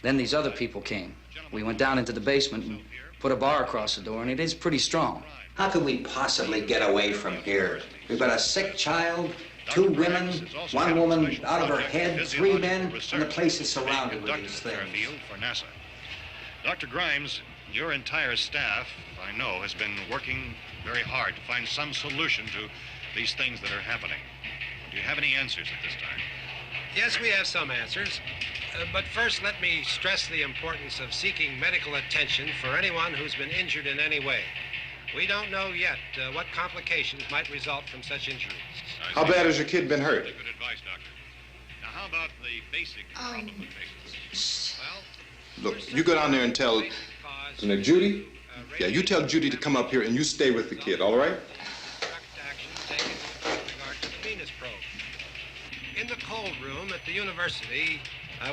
M: Then these other people came. We went down into the basement and put a bar across the door, and it is pretty strong.
J: How could we possibly get away from here? We've got a sick child, 2 women, 1 woman out of her head, 3 men, and the place is surrounded with these things.
D: For NASA. Dr. Grimes, your entire staff, I know, has been working very hard to find some solution to these things that are happening. Do you have any answers at this time?
S: Yes, we have some answers. But first, let me stress the importance of seeking medical attention for anyone who's been injured in any way. We don't know yet what complications might result from such injuries.
H: How bad has your kid been hurt?
D: Good advice, Doctor. Now, how about the basic problem with patients? Well,
H: Look, you go down there and tell... Now, Judy? Yeah, you tell Judy to come up here and you stay with the kid, all right?
S: In the cold room at the university,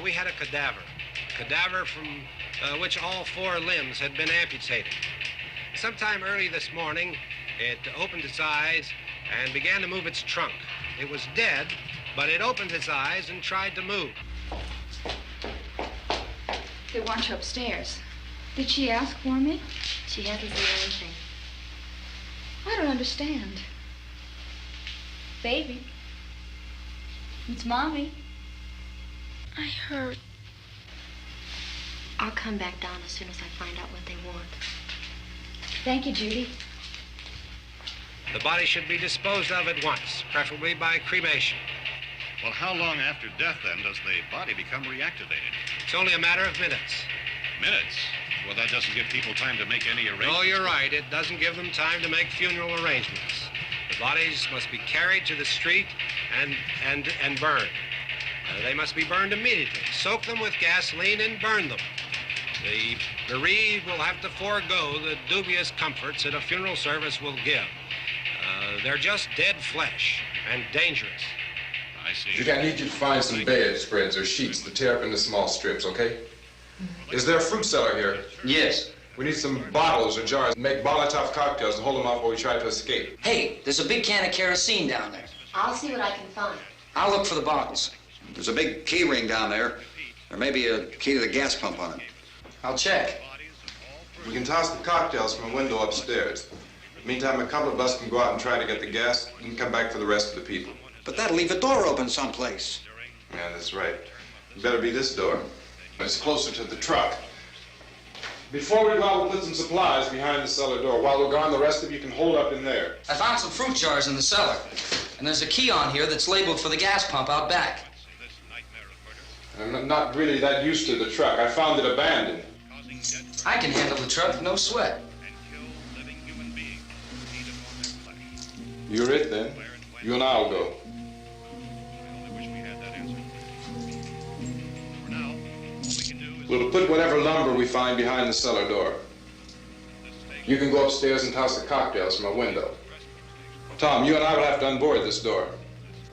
S: we had a cadaver from which all 4 limbs had been amputated. Sometime early this morning, it opened its eyes and began to move its trunk. It was dead, but it opened its eyes and tried to move.
B: They want you upstairs. Did she ask for me?
N: She hasn't said anything.
B: I don't understand. Baby. It's Mommy.
N: I heard. I'll come back down as soon as I find out what they want.
B: Thank you, Judy.
S: The body should be disposed of at once, preferably by cremation.
D: Well, how long after death, then, does the body become reactivated?
S: It's only a matter of minutes.
D: Minutes? Well, that doesn't give people time to make any arrangements.
S: Oh, you're right. It doesn't give them time to make funeral arrangements. The bodies must be carried to the street and burned. They must be burned immediately. Soak them with gasoline and burn them. The bereaved will have to forego the dubious comforts that a funeral service will give. They're just dead flesh and dangerous.
D: I see.
H: Judy, I need you to find some bedspreads or sheets to tear up into small strips, okay? Is there a fruit cellar here?
M: Yes.
H: We need some bottles or jars to make Molotov cocktails and hold them off while we try to escape.
M: Hey, there's a big can of kerosene down there.
N: I'll see what I can find.
M: I'll look for the bottles.
L: There's a big key ring down there. There may be a key to the gas pump on it.
M: I'll check.
H: We can toss the cocktails from a window upstairs. Meantime, a couple of us can go out and try to get the gas and come back for the rest of the people.
L: But that'll leave a door open someplace.
H: Yeah, that's right. It better be this door. It's closer to the truck. Before we go out, we'll put some supplies behind the cellar door. While we're gone, the rest of you can hold up in there.
M: I found some fruit jars in the cellar. And there's a key on here that's labeled for the gas pump out back.
H: I'm not really that used to the truck. I found it abandoned.
M: I can handle the truck, no sweat.
H: You're it, then. You and I'll go. We'll put whatever lumber we find behind the cellar door. You can go upstairs and toss the cocktails from a window. Tom, you and I will have to unboard this door.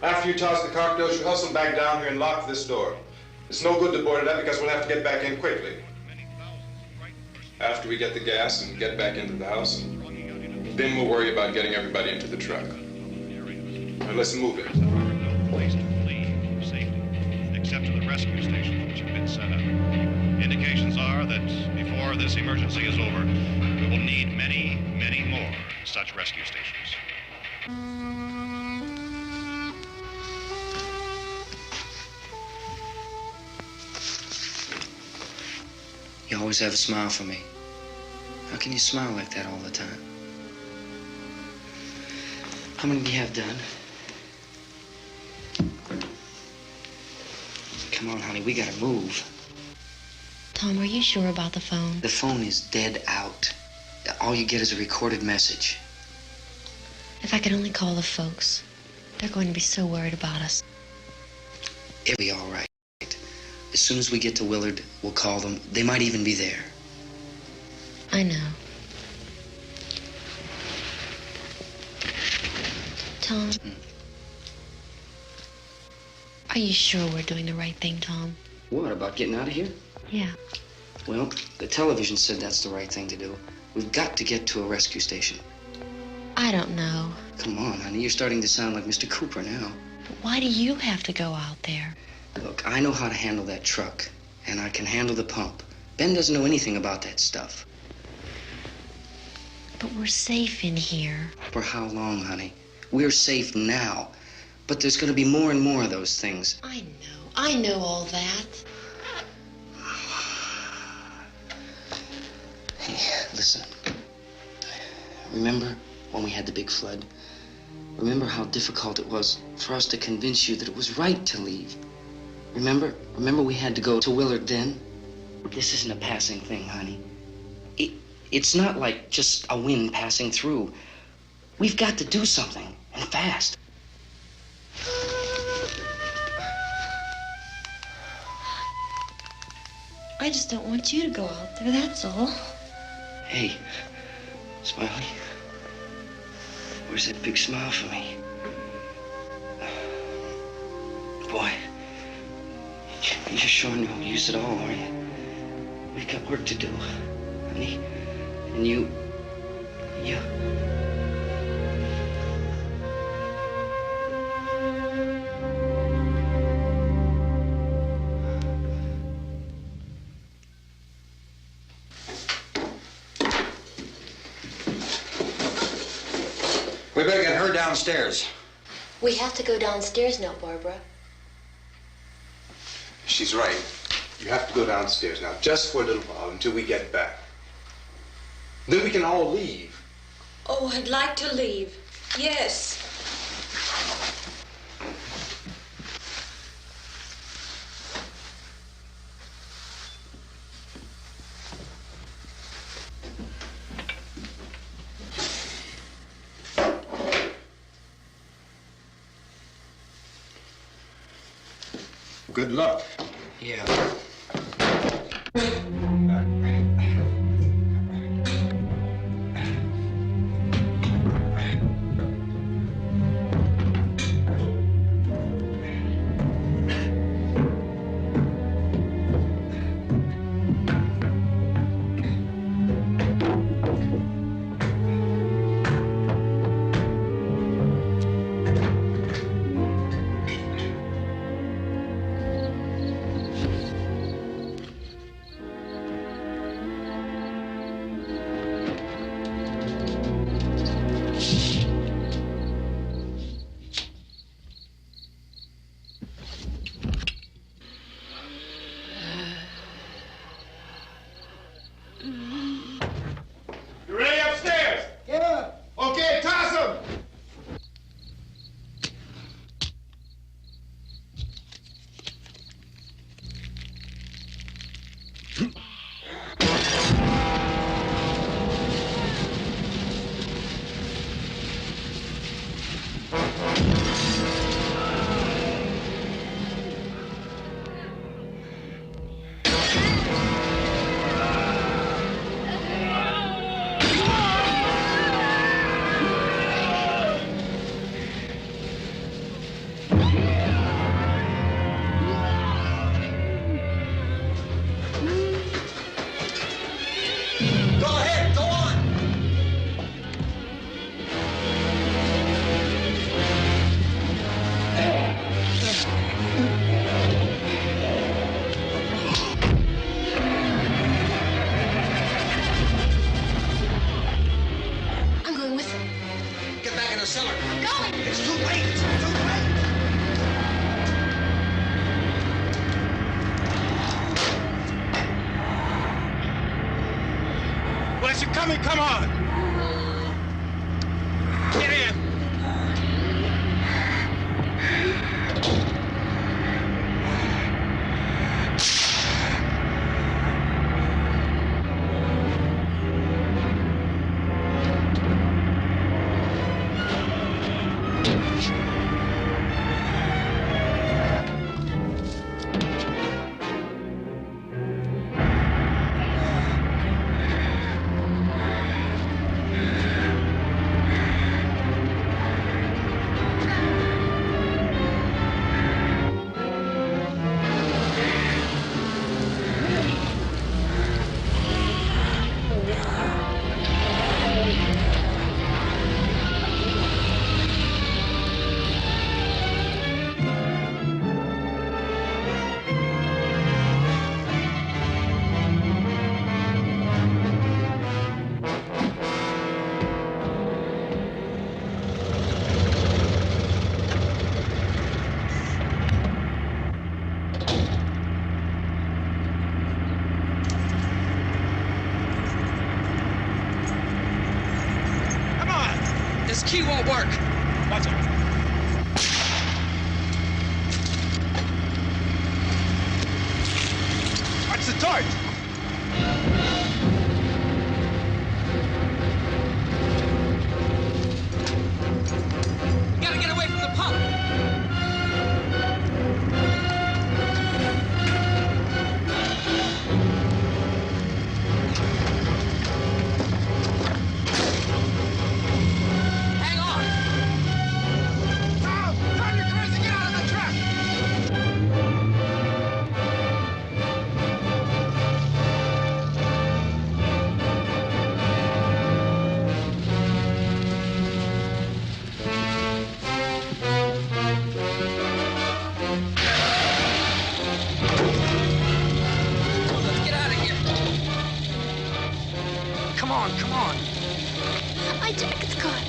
H: After you toss the cocktails, you hustle back down here and lock this door. It's no good to board it up because we'll have to get back in quickly. After we get the gas and get back into the house, then we'll worry about getting everybody into the truck. Now let's move it.
D: No place to flee for safety, except to the rescue stations which have been set up. Indications are that before this emergency is over, we will need many, many more such rescue stations.
M: You always have a smile for me. How can you smile like that all the time? How many do you have done? Come on, honey, we gotta move.
N: Tom, are you sure about the phone?
M: The phone is dead out. All you get is a recorded message.
N: If I could only call the folks. They're going to be so worried about us.
M: It'll be all right. As soon as we get to Willard, we'll call them. They might even be there.
N: I know. Tom. Are you sure we're doing the right thing, Tom?
M: What, about getting out of here?
N: Yeah.
M: Well, the television said that's the right thing to do. We've got to get to a rescue station.
N: I don't know.
M: Come on, honey, you're starting to sound like Mr. Cooper now.
N: But why do you have to go out there?
M: Look, I know how to handle that truck, and I can handle the pump. Ben doesn't know anything about that stuff.
N: But we're safe in here.
M: For how long, honey? We're safe now. But there's going to be more and more of those things.
N: I know all that.
M: Hey, listen. Remember when we had the big flood? Remember how difficult it was for us to convince you that it was right to leave? Remember we had to go to Willard then? This isn't a passing thing, honey. It's not like just a wind passing through. We've got to do something, and fast.
N: I just don't want you to go out there, that's all.
M: Hey, Smiley. Where's that big smile for me? Boy, you're sure no use at all, are you? We've got work to do, honey. And you...
L: We better get her downstairs.
N: We have to go downstairs now, Barbara.
H: She's right. You have to go downstairs now, just for a little while, until we get back. Then we can all leave.
I: Oh, I'd like to leave. Yes.
H: Good luck.
M: Yeah.
G: I'm going.
J: It's too late. It's too late.
H: Well, you're coming, come on. Get in.
K: This key won't work.
H: Watch out. Watch the torch.
K: Gotta get away from the pump. Come on.
G: My jacket's caught.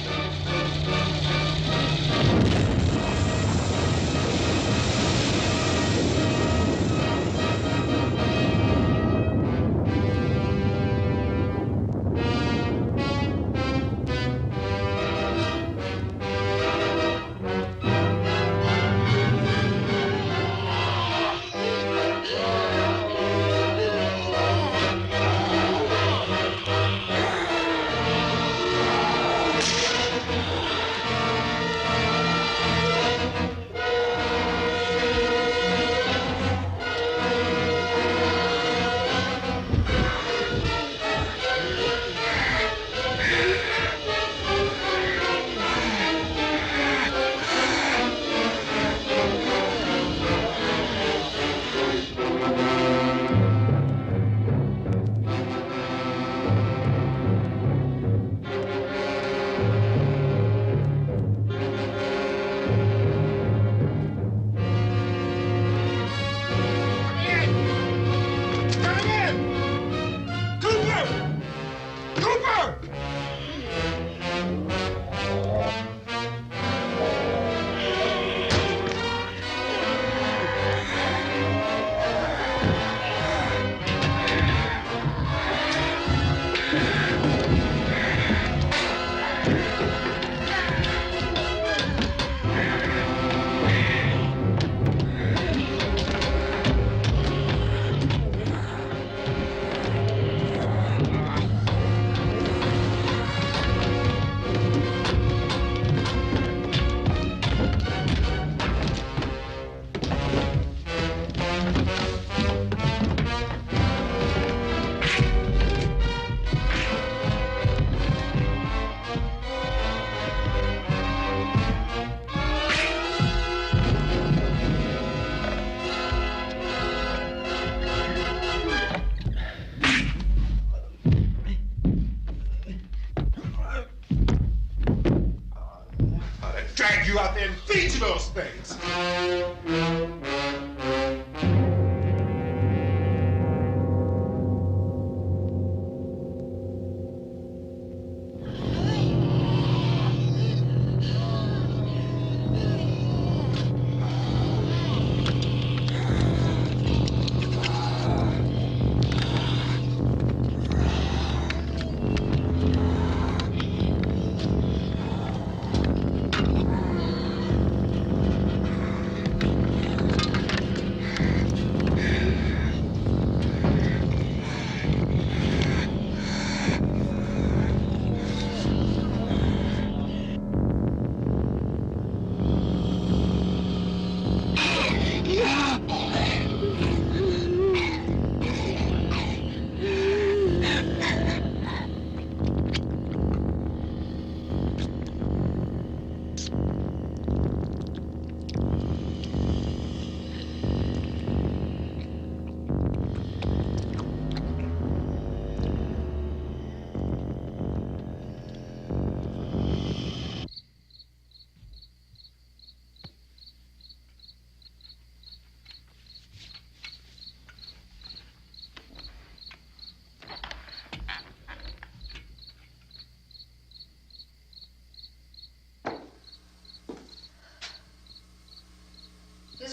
H: Drag you out there and feed you those things.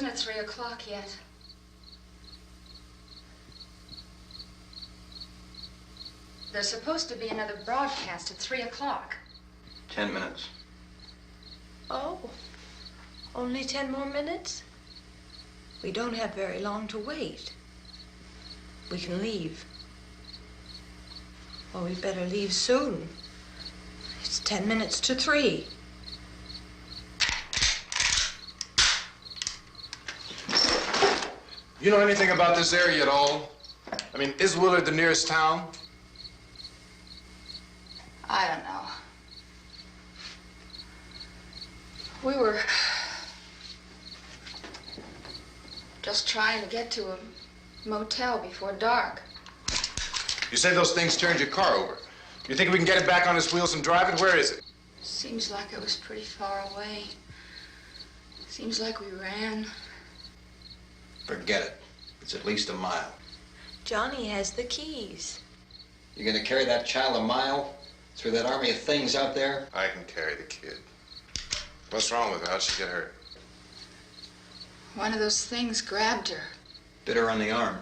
B: isn't at 3 o'clock yet. There's supposed to be another broadcast at 3 o'clock.
L: 10 minutes.
I: Oh, only 10 more minutes? We don't have very long to wait. We can leave. Well, we'd better leave soon. It's 10 minutes to 3.
H: You know anything about this area at all? I mean, is Willard the nearest town?
B: I don't know. We were just trying to get to a motel before dark.
H: You say those things turned your car over. You think we can get it back on its wheels and drive it? Where is it?
B: Seems like it was pretty far away. Seems like we ran.
L: Forget it. It's at least a mile.
I: Johnny has the keys.
L: You're gonna carry that child a mile through that army of things out there?
H: I can carry the kid. What's wrong with her? How'd she get hurt?
B: One of those things grabbed her.
L: Bit her on the arm.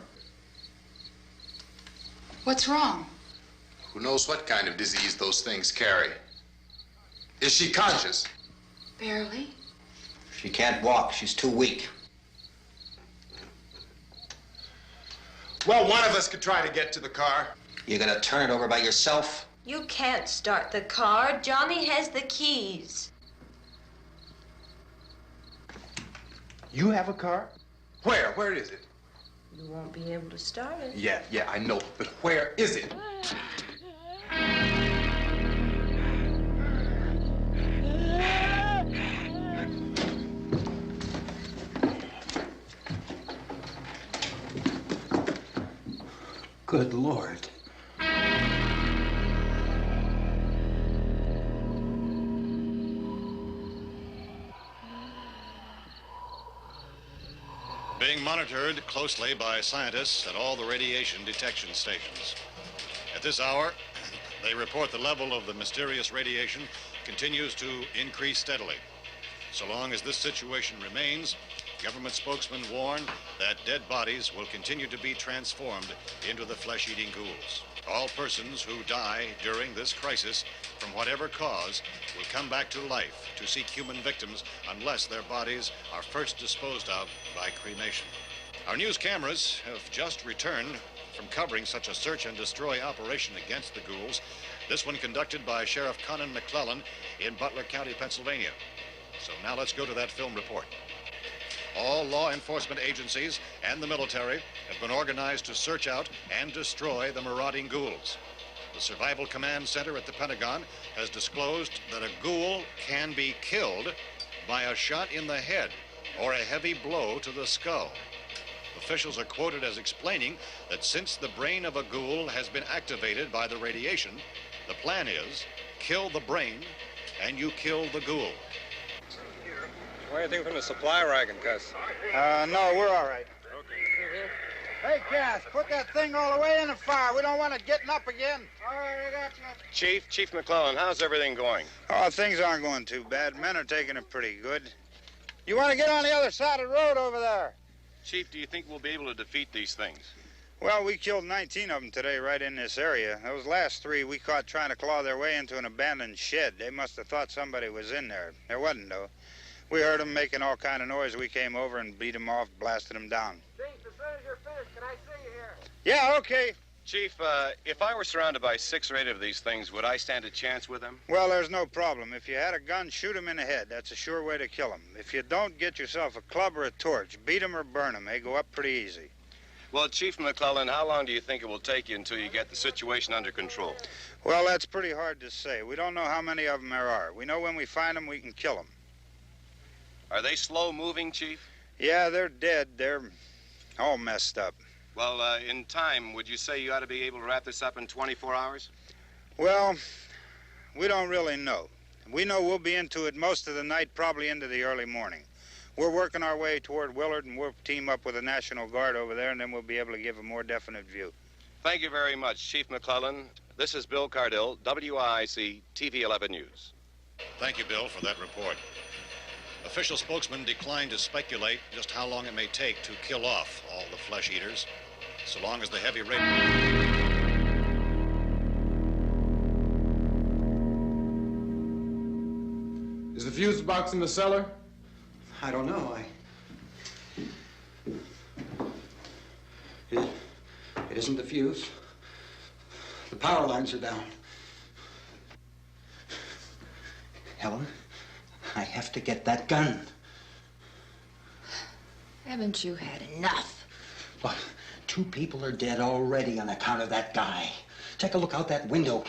B: What's wrong?
H: Who knows what kind of disease those things carry? Is she conscious?
B: Barely.
L: She can't walk. She's too weak.
H: Well, one of us could try to get to the car.
L: You gonna turn it over by yourself?
I: You can't start the car. Johnny has the keys.
H: You have a car? Where? Where is it?
I: You won't be able to start it.
H: Yeah, I know. But where is it?
J: Good Lord.
D: Being monitored closely by scientists at all the radiation detection stations. At this hour, they report the level of the mysterious radiation continues to increase steadily. So long as this situation remains, government spokesmen warn that dead bodies will continue to be transformed into the flesh-eating ghouls. All persons who die during this crisis, from whatever cause, will come back to life to seek human victims unless their bodies are first disposed of by cremation. Our news cameras have just returned from covering such a search and destroy operation against the ghouls, this one conducted by Sheriff Canon McClellan in Butler County, Pennsylvania. So now let's go to that film report. All law enforcement agencies and the military have been organized to search out and destroy the marauding ghouls. The Survival Command Center at the Pentagon has disclosed that a ghoul can be killed by a shot in the head or a heavy blow to the skull. Officials are quoted as explaining that since the brain of a ghoul has been activated by the radiation, the plan is kill the brain and you kill the ghoul.
R: Anything from the supply wagon, Cuss?
T: No, we're all right. Hey, Cass, put that thing all the way in the fire. We don't want it getting up again. All right, I got you.
R: Chief McClellan, how's everything going?
T: Oh, things aren't going too bad. Men are taking it pretty good. You want to get on the other side of the road over there?
R: Chief, do you think we'll be able to defeat these things?
T: Well, we killed 19 of them today right in this area. Those last 3 we caught trying to claw their way into an abandoned shed. They must have thought somebody was in there. There wasn't, though. We heard them making all kind of noise. We came over and beat them off, blasted them down. Chief, as soon as you're finished, can I see you here? Yeah, okay.
R: Chief, if I were surrounded by 6 or 8 of these things, would I stand a chance with them?
T: Well, there's no problem. If you had a gun, shoot them in the head. That's a sure way to kill them. If you don't, get yourself a club or a torch. Beat them or burn them. They go up pretty easy.
R: Well, Chief McClellan, how long do you think it will take you until you get the situation under control?
T: Well, that's pretty hard to say. We don't know how many of them there are. We know when we find them, we can kill them.
R: Are they slow-moving, Chief?
T: Yeah, they're dead. They're all messed up.
R: Well, in time, would you say you ought to be able to wrap this up in 24 hours?
T: Well, we don't really know. We know we'll be into it most of the night, probably into the early morning. We're working our way toward Willard, and we'll team up with the National Guard over there, and then we'll be able to give a more definite view.
R: Thank you very much, Chief McClellan. This is Bill Cardill, WIC TV 11 News.
D: Thank you, Bill, for that report. official spokesman declined to speculate just how long it may take to kill off all the flesh eaters, so long as the heavy rain...
H: Is the fuse box in the cellar?
J: I don't know. It isn't the fuse. The power lines are down. Helen, I have to get that gun.
I: Haven't you had enough?
J: But 2 people are dead already on account of that guy. Take a look out that window.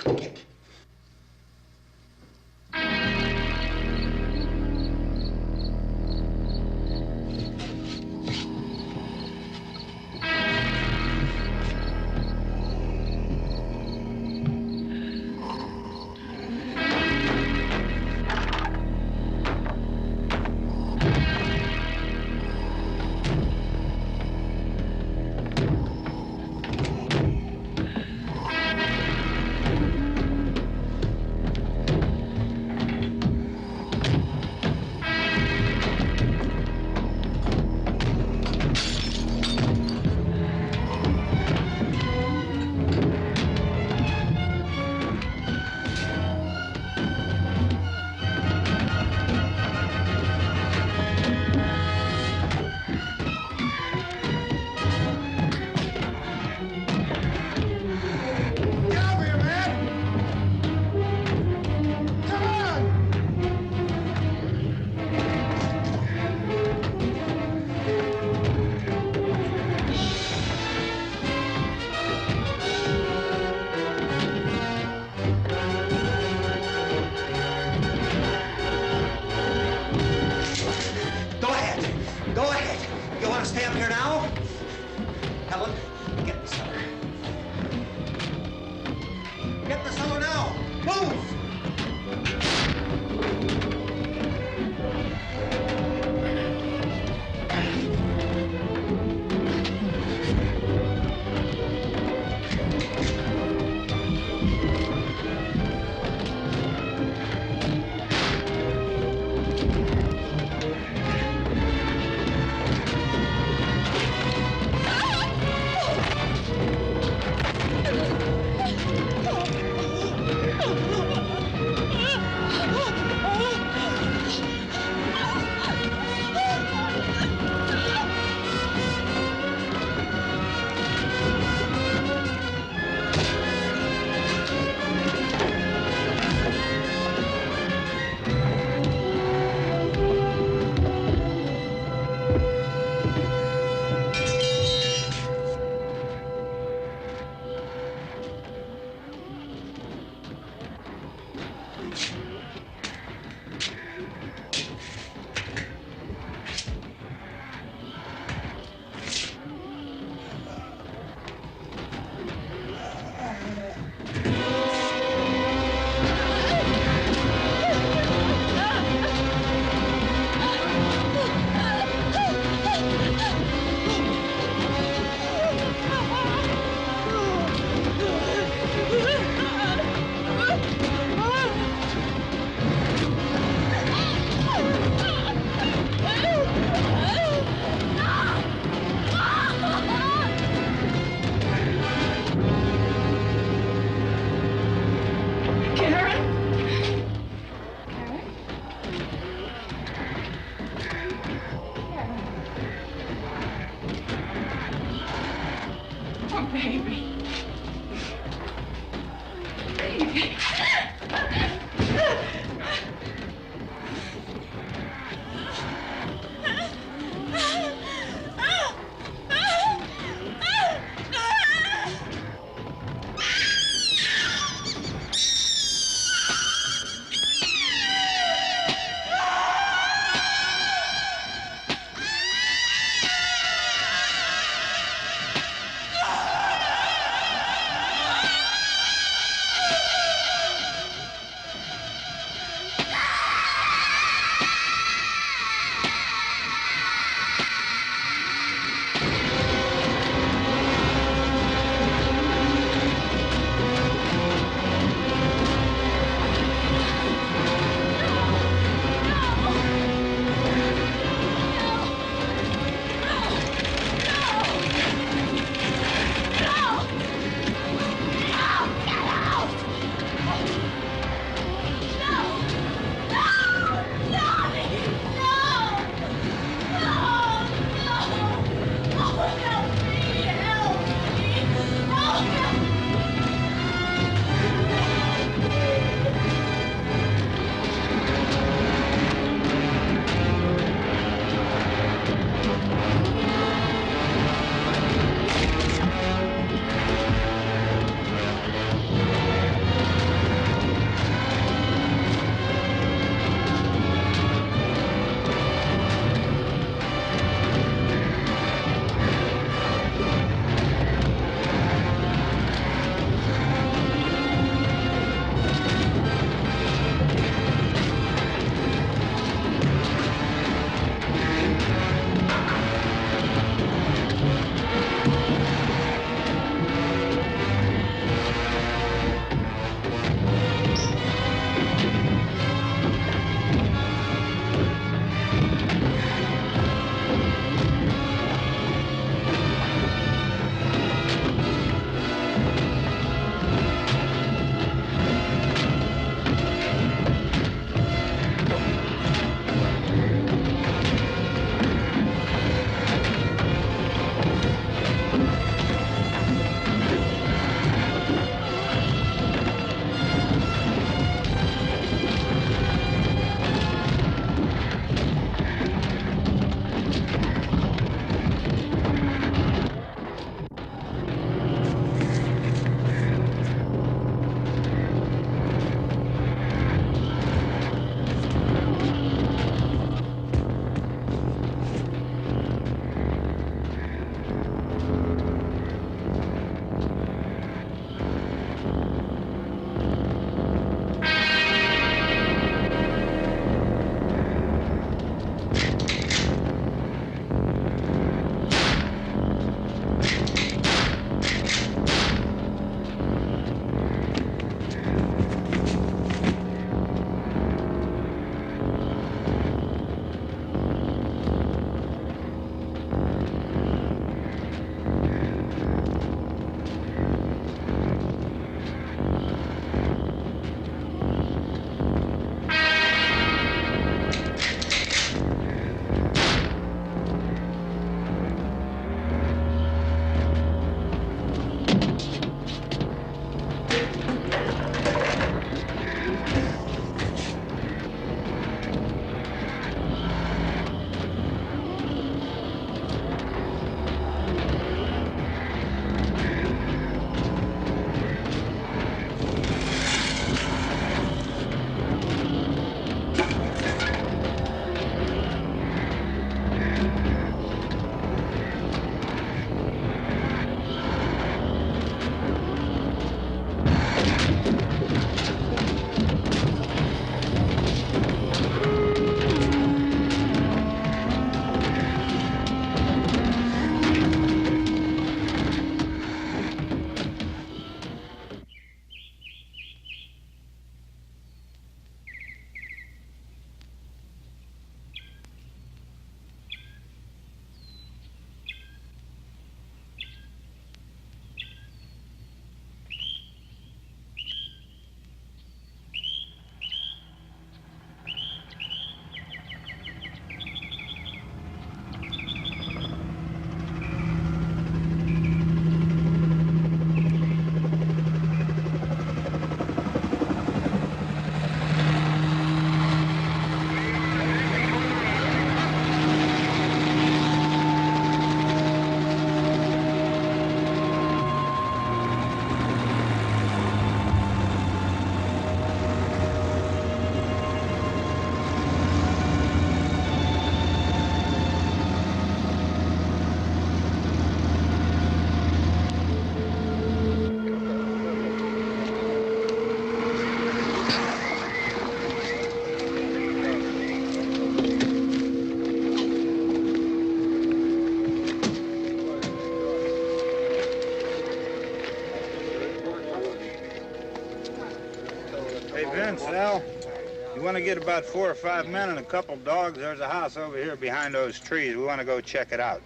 T: want to get about 4 or 5 men and a couple dogs. There's a house over here behind those trees. We want to go check it out.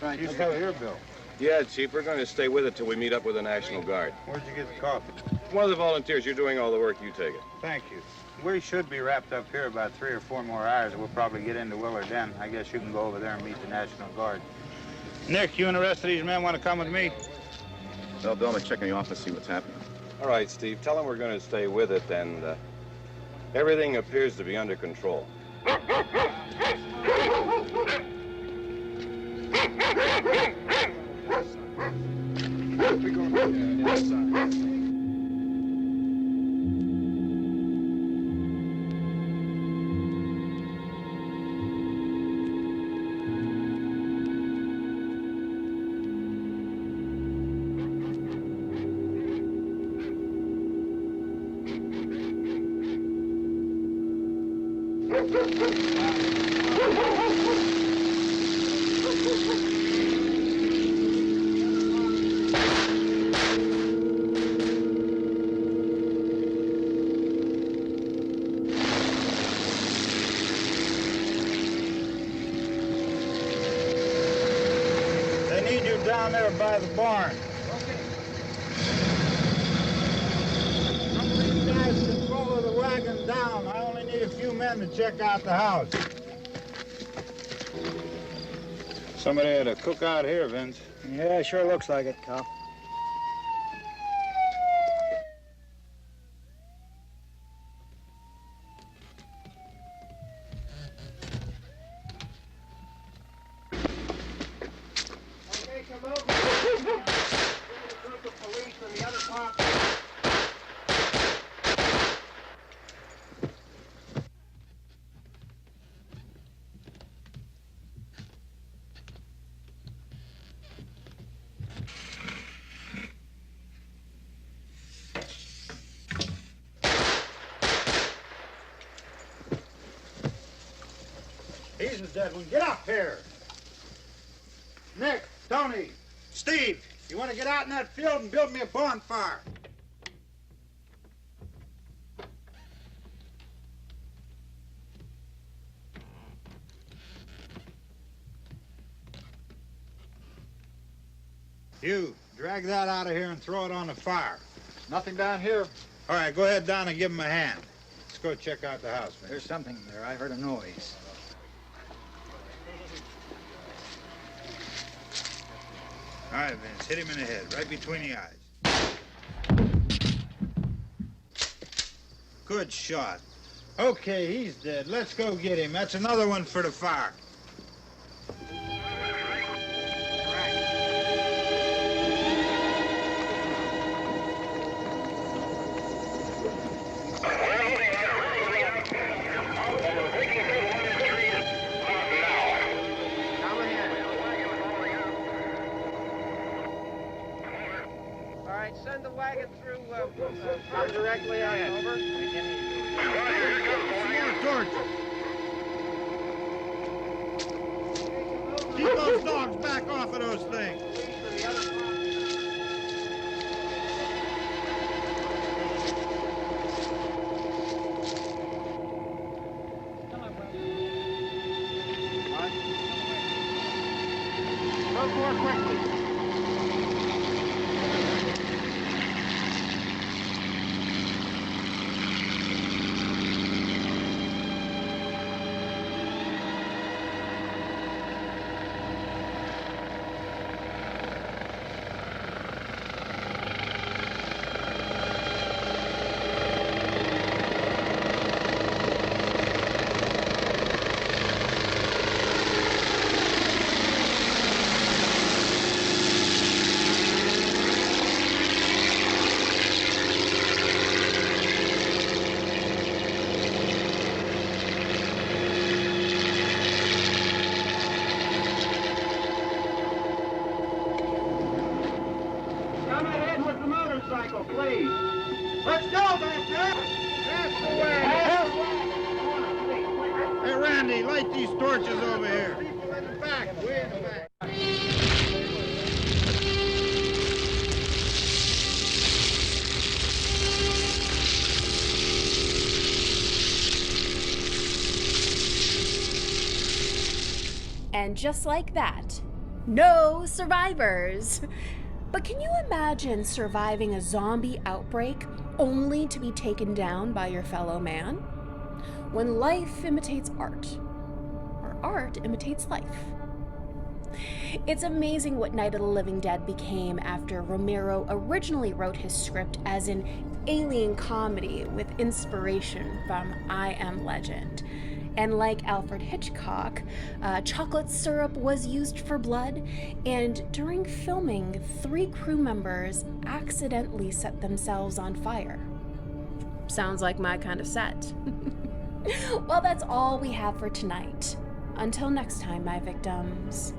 J: Right.
T: You still here, Bill?
H: Yeah, Chief, we're going to stay with it till we meet up with the National Guard.
T: Where'd you get the coffee?
H: One of the volunteers. You're doing all the work. You take it.
T: Thank you. We should be wrapped up here about 3 or 4 more hours. We'll probably get into Willard then. I guess you can go over there and meet the National Guard. Nick, you and the rest of these men want to come with me?
H: Well, Bill, I'm going to check in the office, see what's happening. All right, Steve. Tell them we're going to stay with it, and everything appears to be under control.
O: We go inside.
T: They need you down there by the barn. Some of these guys can follow the wagon down. I only need a few men to check out the house. Somebody had a cookout here, Vince.
J: Yeah, sure looks like it, Cal.
O: Okay, come over. There's a group of police in the other park.
T: He's the dead one. Get up here. Nick, Tony, Steve, you want to get out in that field and build me a bonfire? You, drag that out of here and throw it on the fire.
J: Nothing down here.
T: All right, go ahead down and give him a hand. Let's go check out the house, man.
J: There's something there. I heard a noise.
T: All right, Vince, hit him in the head, right between the eyes. Good shot. Okay, he's dead. Let's go get him. That's another one for the fire.
O: All right, send the wagon through directly out. Over.
T: More torches. Keep those dogs back off of those things.
O: Go more quickly. Come ahead with the motorcycle, please. Let's go back there. That's the way.
T: Hey, Randy, light these torches over here. People in the back, way in the back.
A: And just like that, no survivors. But can you imagine surviving a zombie outbreak only to be taken down by your fellow man? When life imitates art, or art imitates life. It's amazing what Night of the Living Dead became after Romero originally wrote his script as an alien comedy with inspiration from I Am Legend. And like Alfred Hitchcock, chocolate syrup was used for blood, and during filming, 3 crew members accidentally set themselves on fire. Sounds like my kind of set. Well, that's all we have for tonight. Until next time, my victims.